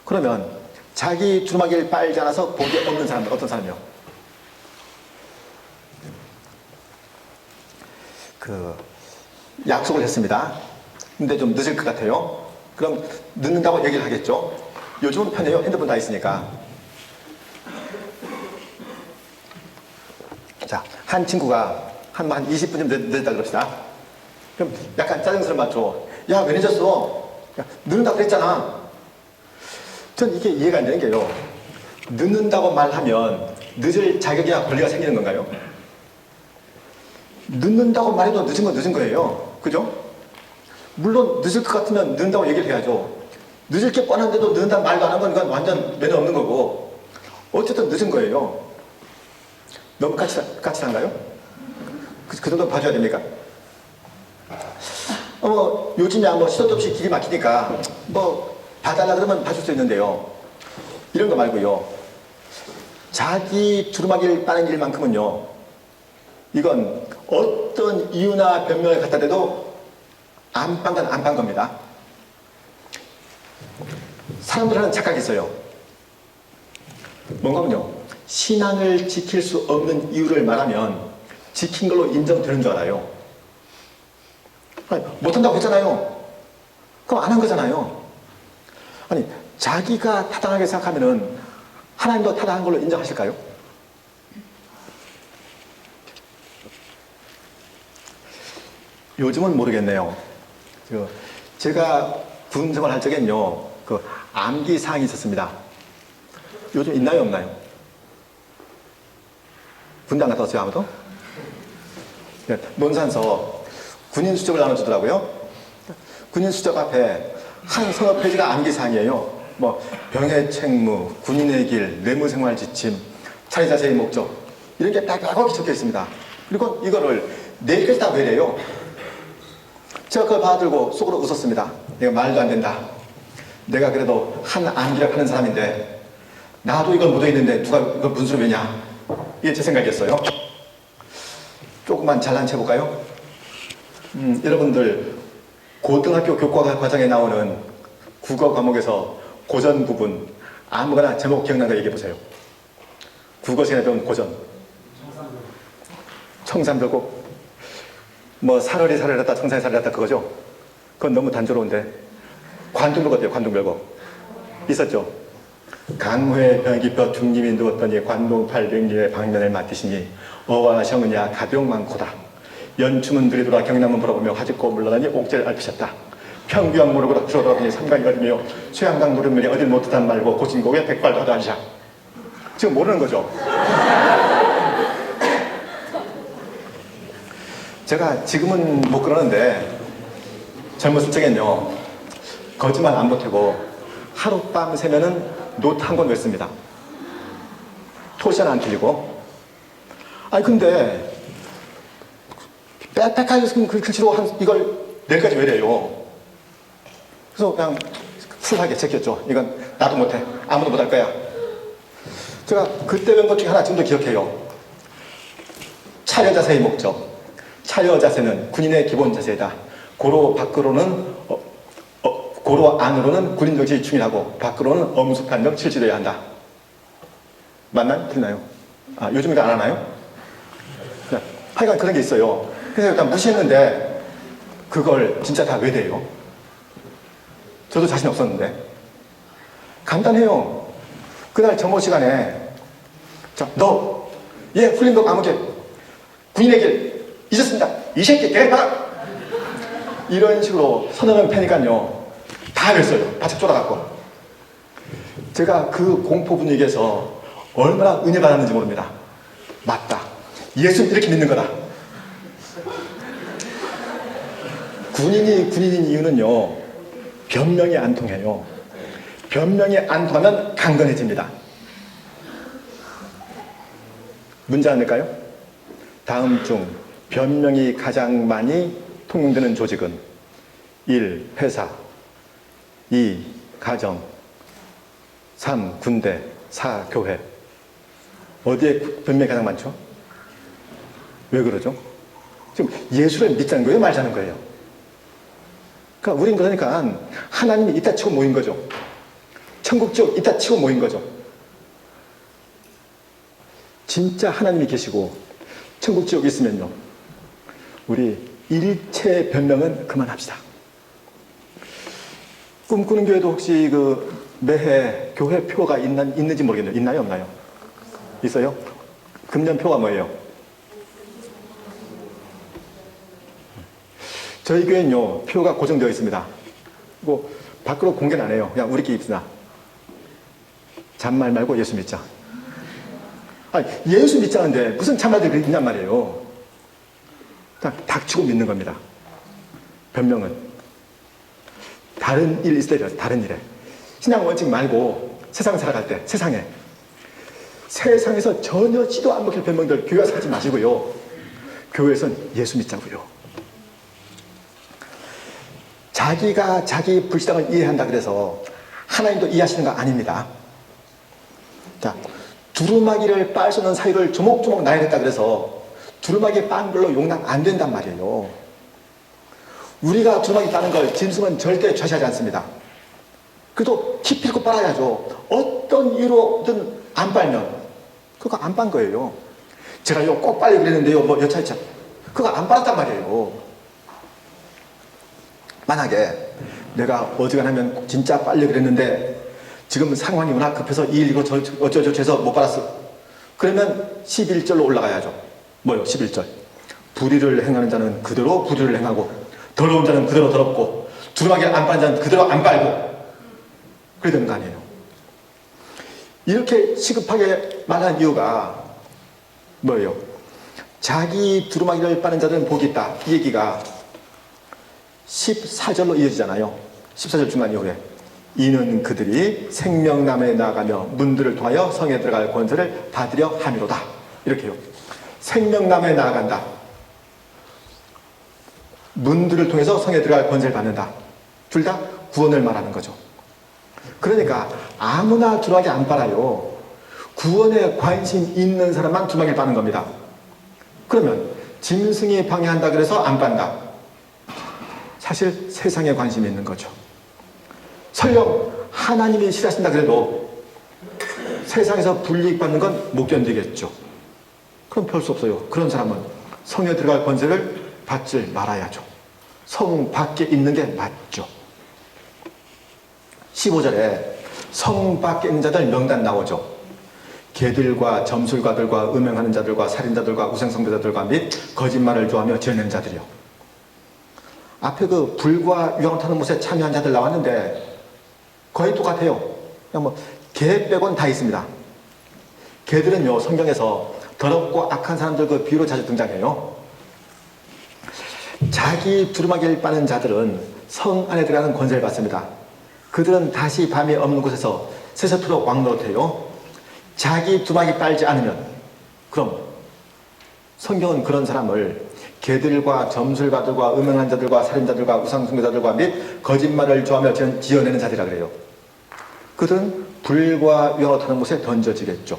Speaker 1: 그러면 자기 두루마기를 빨지 않아서 복이 없는 사람은 어떤 사람이요? 약속을 했습니다. 근데 좀 늦을 것 같아요. 그럼 늦는다고 얘기를 하겠죠. 요즘은 편해요. 핸드폰 다 있으니까. 자, 한 친구가 한 20분쯤 늦었다 그럽시다. 그럼 약간 짜증스러운 말로 야, 왜 늦었어? 야, 늦는다고 그랬잖아. 전 이게 이해가 안 되는 게요. 늦는다고 말하면 늦을 자격이나 권리가 생기는 건가요? 늦는다고 말해도 늦은 건 늦은 거예요. 그죠? 물론 늦을 것 같으면 늦는다고 얘기를 해야죠. 늦을 게 뻔한데도 늦는다는 말도 안 한 건 이건 완전 매너 없는 거고 어쨌든 늦은 거예요. 너무 까칠한가요? 그 정도 봐줘야 됩니까? 요즘에 시도 없이 길이 막히니까 봐달라 그러면 봐줄 수 있는데요. 이런 거 말고요. 자기 두루마기를 빠는 일만큼은요. 이건 어떤 이유나 변명을 갖다 대도 안 빤 건 안 빤 겁니다. 사람들 하는 착각이 있어요. 뭔가요? 신앙을 지킬 수 없는 이유를 말하면 지킨 걸로 인정되는 줄 알아요. 아니, 못한다고 했잖아요. 그럼 안 한 거잖아요. 아니, 자기가 타당하게 생각하면은 하나님도 타당한 걸로 인정하실까요? 요즘은 모르겠네요. 제가 군 생활할 적엔요, 암기 사항이 있었습니다. 요즘 있나요, 없나요? 군대 안 갔다 왔어요, 아무도? 네, 논산서 군인 수첩을 나눠주더라고요. 군인 수첩 앞에 한 서너 페이지가 암기 사항이에요. 뭐 병의 책무, 군인의 길, 내무생활 지침, 차례 자세의 목적 이런 게 빽빽하게 적혀 있습니다. 그리고 이거를 4개까지 다 외래요. 제가 그걸 받아들고 속으로 웃었습니다. 이거 말도 안 된다. 내가 그래도 한 암기를 하는 사람인데 나도 이걸 묻어있는데 누가 이걸 무슨 소리 왜냐. 이게 제 생각이었어요. 조금만 잘난 체 해볼까요? 여러분들 고등학교 교과 과정에 나오는 국어 과목에서 고전 부분 아무거나 제목 기억나는 거 얘기해 보세요. 국어 시간에 배운 고전. 청산별곡. 뭐 사러리 사러리했다 청산이 사러리했다 그거죠? 그건 너무 단조로운데. 관동별곡 어때요? 관동별곡. 있었죠? 강회 병기뼈 중림이 누웠더니 관동 800리에 방면을 맡으시니 어와 성은야 가병 많고다. 연춤은 들이돌아 경남은 바라보며 화짓고 물러나니 옥제를 앓히셨다. 평규왕 무릎으로 들어가니 삼강이 어디며 수양강 노릇물이 어딜 못하단 말고 고진곡에 백발도 하다 하시자. 지금 모르는 거죠? 제가 지금은 못 그러는데 젊었을 적엔요 거짓말 안 보태고 하룻밤 새면은 노트 한 권 외습니다. 토시는 안 틀리고. 아니 근데 빽빽하게 쓴 그 글씨로 이걸 내일까지 외래요. 그래서 그냥 쿨하게 제꼈죠. 이건 나도 못해. 아무도 못할 거야. 제가 그때 배운 것 중에 하나 지금도 기억해요. 차려 자세의 목적. 차려 자세는 군인의 기본 자세이다. 고로 밖으로는 고로 안으로는 군인 정치 충실하고 밖으로는 엄숙한정 실시되어야 한다. 맞나요? 틀리나요? 아, 요즘 이거 안 하나요? 하여간 그런 게 있어요. 그래서 일단 무시했는데 그걸 진짜 다 외대요. 저도 자신 없었는데. 간단해요. 그날 점호 시간에 자, 너 얘 훈련 거 아무개 군인의 길 잊었습니다. 이 새끼 개가 이런 식으로 선언을 패니까요 다 그랬어요. 바짝 쫄아갖고. 제가 그 공포 분위기에서 얼마나 은혜 받았는지 모릅니다. 맞다. 예수는 이렇게 믿는 거다. 군인이 군인인 이유는요 변명이 안 통해요. 변명이 안 통하면 강건해집니다. 문제 안 낼까요? 다음 중 변명이 가장 많이 통용되는 조직은 1. 회사 2. 가정 3. 군대 4. 교회. 어디에 변명이 가장 많죠? 왜 그러죠? 지금 예수를 믿자는 거예요? 말자는 거예요? 그러니까 우린 그러니까 하나님이 있다 치고 모인 거죠. 천국 지옥 있다 치고 모인 거죠. 진짜 하나님이 계시고 천국 지옥이 있으면요 우리 일체 변명은 그만합시다. 꿈꾸는 교회도 혹시 매해 교회 표가 있는지 모르겠네요. 있나요? 없나요? 있어요? 금년 표가 뭐예요? 저희 교회는요 표가 고정되어 있습니다. 그리고 밖으로 공개는 안 해요. 그냥 우리끼리 있으나 잔말 말고 예수 믿자. 아니, 예수 믿자는데 무슨 잔말들이 있냔 말이에요. 그냥 닥치고 믿는 겁니다. 변명은 다른 일 있을 때 다른 일에 신앙 원칙 말고 세상 살아갈 때 세상에서 전혀 지도 안 먹힐 변명들 교회 가서 하지 마시고요. 교회에선 예수 믿자고요. 자기가 자기 불신앙을 이해한다 그래서 하나님도 이해하시는 거 아닙니다. 자, 두루마기를 빨 수 있는 사유를 조목조목 나야겠다 그래서 두루마기 빤 걸로 용납 안 된단 말이에요. 우리가 두루마기 따는 걸 짐승은 절대 좌시하지 않습니다. 그래도 기필코 빨아야죠. 어떤 이유로든 안 빨면 그거 안 빤 거예요. 제가 이거 꼭 빨리 그랬는데요. 뭐 여차여차. 그거 안 빨았단 말이에요. 만약에 내가 어지간하면 진짜 빨리 그랬는데 지금 상황이 워낙 급해서 이 일 이거 어쩌고저쩌고 해서 못 빨았어. 그러면 11절로 올라가야죠. 뭐요? 11절. 불의를 행하는 자는 그대로 불의를 행하고 더러운 자는 그대로 더럽고 두루마기를 안 빠는 자는 그대로 안 빨고 그래야 되는 거 아니에요. 이렇게 시급하게 말한 이유가 뭐예요? 자기 두루마기를 빠는 자들은 복이 있다. 이 얘기가 14절로 이어지잖아요. 14절 중간 이후에 이는 그들이 생명남에 나아가며 문들을 통하여 성에 들어갈 권세를 받으려 함이로다. 이렇게요. 생명남에 나아간다. 문들을 통해서 성에 들어갈 권세를 받는다. 둘 다 구원을 말하는 거죠. 그러니까 아무나 두루마기 안 빨아요. 구원에 관심 있는 사람만 두루마기를 빠는 겁니다. 그러면 짐승이 방해한다 그래서 안 빤다. 사실 세상에 관심이 있는 거죠. 설령 하나님이 싫어하신다 그래도 세상에서 불이익 받는 건 못 견디겠죠. 그럼 별 수 없어요. 그런 사람은 성에 들어갈 권세를 받지 말아야죠. 성 밖에 있는 게 맞죠. 15절에 성 밖에 있는 자들 명단 나오죠. 개들과 점술가들과 음행하는 자들과 살인자들과 우상숭배자들과 및 거짓말을 좋아하며 지어낸 자들이요. 앞에 그 불과 유황을 타는 못에 참여한 자들 나왔는데 거의 똑같아요. 그냥 뭐 개 빼곤 다 있습니다. 개들은요 성경에서 더럽고 악한 사람들 그 비유로 자주 등장해요. 자기 두루마기를 빠는 자들은 성 안에 들어가는 권세를 받습니다. 그들은 다시 밤이 없는 곳에서 세세토록 왕노릇해요. 자기 두루마기 빨지 않으면 그럼 성경은 그런 사람을 개들과 점술가들과 음행한 자들과 살인자들과 우상숭배자들과 및 거짓말을 좋아하며 지어내는 자들이라 그래요. 그들은 불과 유황으로 타는 곳에 던져지겠죠.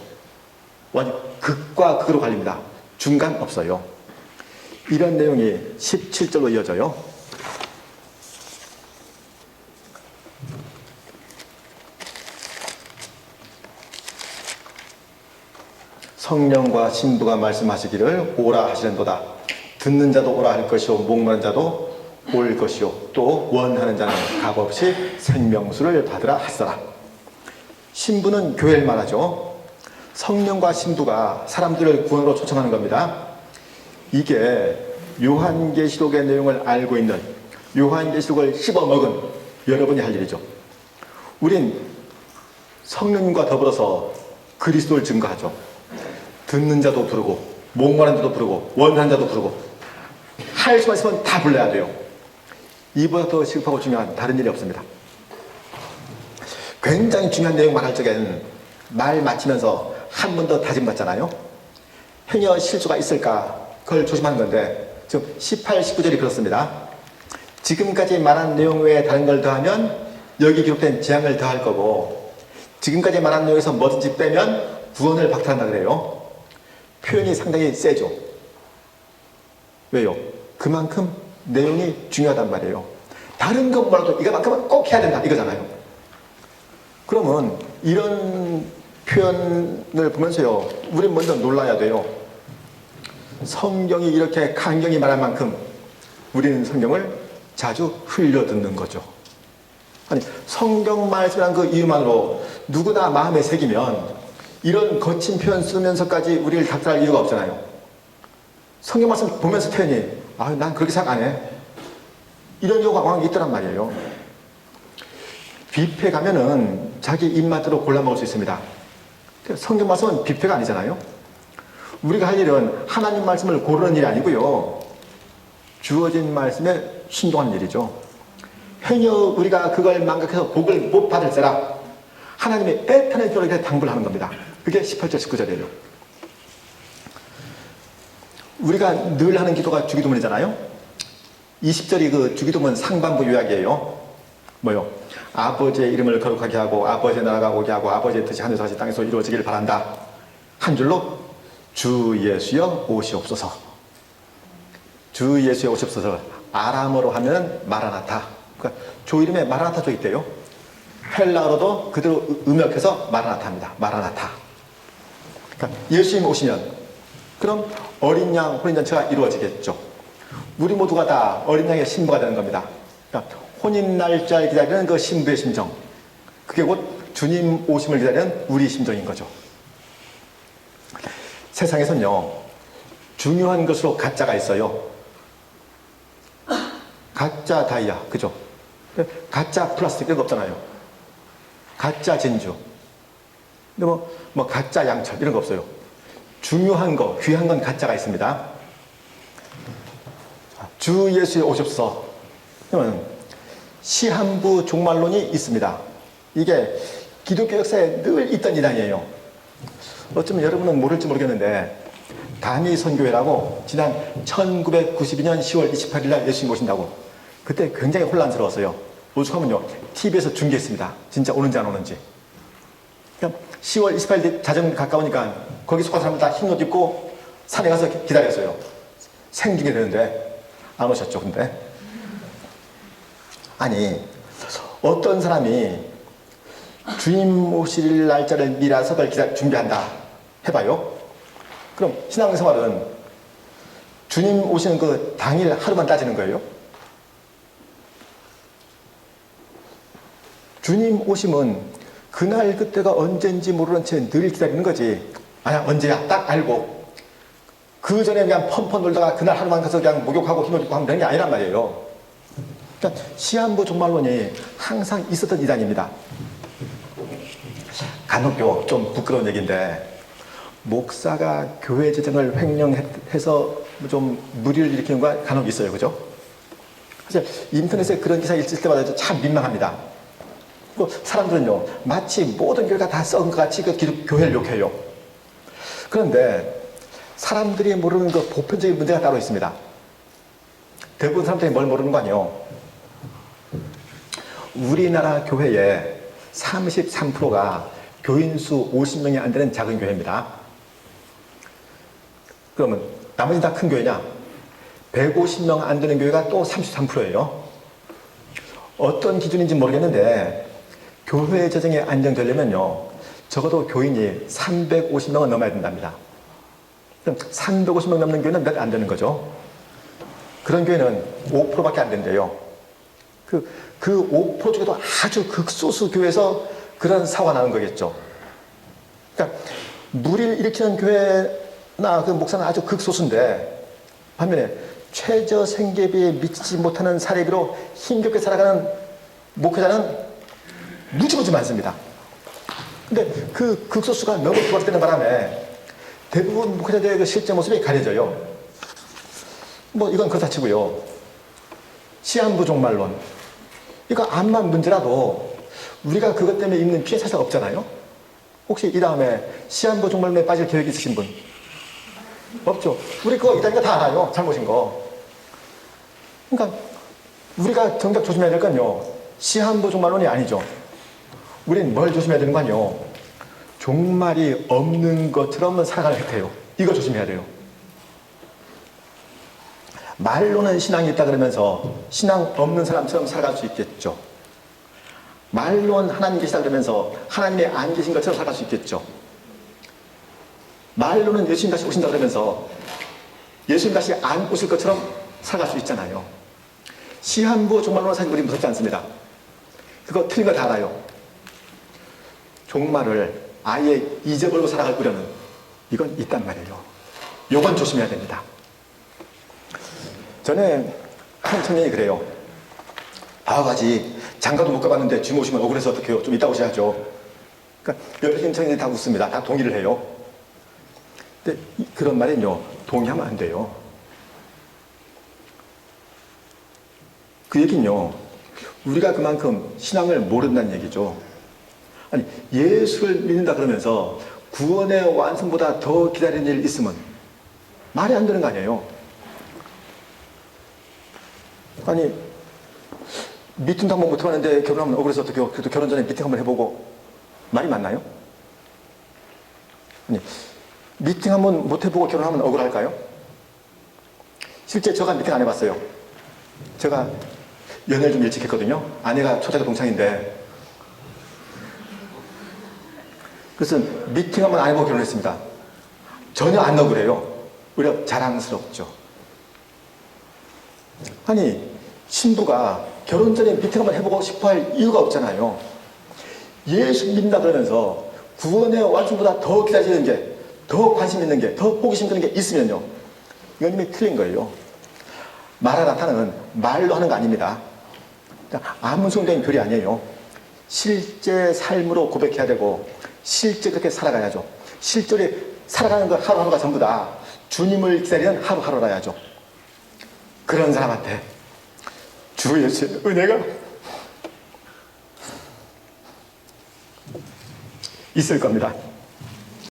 Speaker 1: 완전 극과 극으로 갈립니다. 중간 없어요. 이런 내용이 17절로 이어져요. 성령과 신부가 말씀하시기를 오라 하시는도다. 듣는 자도 오라 할 것이요 목마른 자도 올 것이요 또 원하는 자는 값없이 생명수를 받으라 하시더라. 신부는 교회를 말하죠. 성령과 신부가 사람들을 구원으로 초청하는 겁니다. 이게 요한계시록의 내용을 알고 있는 요한계시록을 씹어먹은 여러분이 할 일이죠. 우린 성령님과 더불어서 그리스도를 증거하죠. 듣는 자도 부르고 목마른 자도 부르고 원하는 자도 부르고 할 수만 있으면 다 불러야 돼요. 이보다 더 시급하고 중요한 다른 일이 없습니다. 굉장히 중요한 내용 말할 적엔 말 마치면서 한 번 더 다짐받잖아요. 행여 실수가 있을까 그걸 조심하는 건데 지금 18, 19절이 그렇습니다. 지금까지 말한 내용 외에 다른 걸 더하면 여기 기록된 재앙을 더할 거고 지금까지 말한 내용에서 뭐든지 빼면 구원을 박탈한다 그래요. 표현이 상당히 세죠. 왜요? 그만큼 내용이 중요하단 말이에요. 다른 것 몰라도 이거만큼은 꼭 해야 된다 이거잖아요. 그러면 이런 표현을 보면서요 우린 먼저 놀라야 돼요. 성경이 이렇게 강경히 말할 만큼 우리는 성경을 자주 흘려 듣는 거죠. 아니 성경 말씀이란 그 이유만으로 누구나 마음에 새기면 이런 거친 표현 쓰면서까지 우리를 닥달할 이유가 없잖아요. 성경 말씀 보면서 표현이 난 그렇게 생각 안 해. 이런 경우가 왕왕 있더란 말이에요. 뷔페 가면은 자기 입맛대로 골라 먹을 수 있습니다. 성경 말씀은 뷔페가 아니잖아요. 우리가 할 일은 하나님 말씀을 고르는 일이 아니고요. 주어진 말씀에 순종하는 일이죠. 행여 우리가 그걸 망각해서 복을 못 받을세라 하나님의 애타는 뼈를 당부하는 겁니다. 그게 18절 19절이에요. 우리가 늘 하는 기도가 주기도문이잖아요. 20절이 그 주기도문 상반부 요약이에요. 뭐요? 아버지의 이름을 거룩하게 하고 아버지의 나라가 오게 하고 아버지의 뜻이 하늘에서 같이 땅에서 이루어지길 바란다. 한 줄로 주 예수여 오시옵소서. 주 예수여 오시옵소서. 아람어로 하면 마라나타. 그러니까 조 이름에 마라나타조 있대요. 헬라어로도 그대로 음역해서 마라나타입니다. 마라나타. 그러니까 예수님이 오시면 그럼 어린 양 혼인잔치가 이루어지겠죠. 우리 모두가 다 어린 양의 신부가 되는 겁니다. 그러니까 혼인 날짜를 기다리는 그 신부의 심정, 그게 곧 주님 오심을 기다리는 우리 심정인 거죠. 세상에선요, 중요한 것으로 가짜가 있어요. 가짜 다이아, 그죠? 가짜 플라스틱 이런 거 없잖아요. 가짜 진주. 근데 뭐 가짜 양철 이런 거 없어요. 중요한 거, 귀한 건 가짜가 있습니다. 주 예수의 오십서. 그러면 시한부 종말론이 있습니다. 이게 기독교 역사에 늘 있던 이단이에요. 어쩌면 여러분은 모를지 모르겠는데 단위선교회라고 지난 1992년 10월 28일 날 예수님 오신다고 그때 굉장히 혼란스러웠어요. 오죽하면요 TV에서 중계했습니다. 진짜 오는지 안 오는지. 그러니까 10월 28일 자정 가까우니까 거기 속한 사람들 다 흰 옷 입고 산에 가서 기다렸어요. 생중계 되는데 안 오셨죠. 근데 아니 어떤 사람이 주님 오실 날짜를 미라서 그걸 준비한다 해봐요. 그럼 신앙생활은 주님 오시는 그 당일 하루만 따지는 거예요? 주님 오심은 그날 그때가 언제인지 모르는 채 늘 기다리는 거지. 아야 언제야 딱 알고 그 전에 그냥 펀펀 놀다가 그날 하루만 가서 그냥 목욕하고 흰옷 입고 하면 되는 게 아니란 말이에요. 그러니까 시한부 종말론이 항상 있었던 이단입니다. 간혹요 좀 부끄러운 얘기인데 목사가 교회 재정을 횡령해서 좀 무리를 일으키는 거 간혹 있어요. 그죠? 사실 인터넷에 그런 기사 있을 때마다 참 민망합니다. 그리고 사람들은요 마치 모든 교회가 다 썩은 것 같이 그 교회를 욕해요. 그런데 사람들이 모르는 그 보편적인 문제가 따로 있습니다. 대부분 사람들이 뭘 모르는 거 아니에요? 우리나라 교회의 33%가 교인 수 50명이 안 되는 작은 교회입니다. 그러면 나머지 다 큰 교회냐? 150명 안 되는 교회가 또 33%예요. 어떤 기준인지 모르겠는데 교회 재정이 안정되려면요 적어도 교인이 350명은 넘어야 된답니다. 그럼 350명 넘는 교회는 몇 안 되는 거죠. 그런 교회는 5%밖에 안 된대요. 그 5% 중에도 아주 극소수 교회에서 그런 사고가 나는 거겠죠. 그러니까 무리를 일으키는 교회나 그 목사는 아주 극소수인데 반면에 최저 생계비에 미치지 못하는 사례비로 힘겹게 살아가는 목회자는 무지무지 많습니다. 근데 그 극소수가 너무 부각되는 바람에 대부분 목회자들의 그 실제 모습이 가려져요. 뭐 이건 그렇다 치고요. 시한부 종말론. 이거 암만 문제라도 우리가 그것 때문에 입는 피해 사실 없잖아요. 혹시 이 다음에 시한부 종말론에 빠질 계획이 있으신 분? 없죠. 우리 그거 이따니까 다 알아요. 잘못인 거. 그러니까 우리가 정작 조심해야 될 건요. 시한부 종말론이 아니죠. 우린 뭘 조심해야 되는 거 아니에요. 종말이 없는 것처럼 살아가는 듯해요. 이거 조심해야 돼요. 말로는 신앙이 있다 그러면서 신앙 없는 사람처럼 살아갈 수 있겠죠. 말로는 하나님 계시다 그러면서 하나님이 안 계신 것처럼 살아갈 수 있겠죠. 말로는 예수님 다시 오신다 그러면서 예수님 다시 안 오실 것처럼 살아갈 수 있잖아요. 시한부 종말론은 사실 우리 무섭지 않습니다. 그거 틀린 거 다 알아요. 종말을 아예 잊어버리고 살아갈 우려는 이건 있단 말이에요. 요건 조심해야 됩니다. 전에 한 청년이 그래요. 아가지 장가도 못 가봤는데 주님 오시면 억울해서 어떡해요. 좀 이따 오셔야죠. 그러니까 옆에 있는 청년이 다 웃습니다. 다 동의를 해요. 근데 그런 말은요 동의하면 안 돼요. 그 얘기는요 우리가 그만큼 신앙을 모른다는 얘기죠. 아니 예수를 믿는다 그러면서 구원의 완성보다 더 기다리는 일이 있으면 말이 안 되는 거 아니에요. 아니 미팅도 한번 못 해봤는데 결혼하면 억울해서 어떡해요. 그래도 결혼 전에 미팅 한번 해보고 말이 맞나요? 아니 미팅 한번 못 해보고 결혼하면 억울할까요? 실제 제가 미팅 안 해봤어요. 제가 연애를 좀 일찍 했거든요. 아내가 초등학교 동창인데 그래서 미팅 한번 안 해보고 결혼했습니다. 전혀 안 억울해요. 오히려 자랑스럽죠. 아니, 신부가 결혼 전에 미팅 한번 해보고 싶어 할 이유가 없잖아요. 예수 믿는다 그러면서 구원의 완성보다 더 기다리는 게, 더 관심 있는 게, 더 호기심 드는 게 있으면요, 이건 이미 틀린 거예요. 마라나타는 말로 하는 거 아닙니다. 아문성된 교리 아니에요. 실제 삶으로 고백해야 되고 실제 그렇게 살아가야죠. 실제로 살아가는 그 하루하루가 전부 다 주님을 기다리는 하루하루라야죠. 그런 사람한테 주 예수의 은혜가 있을 겁니다.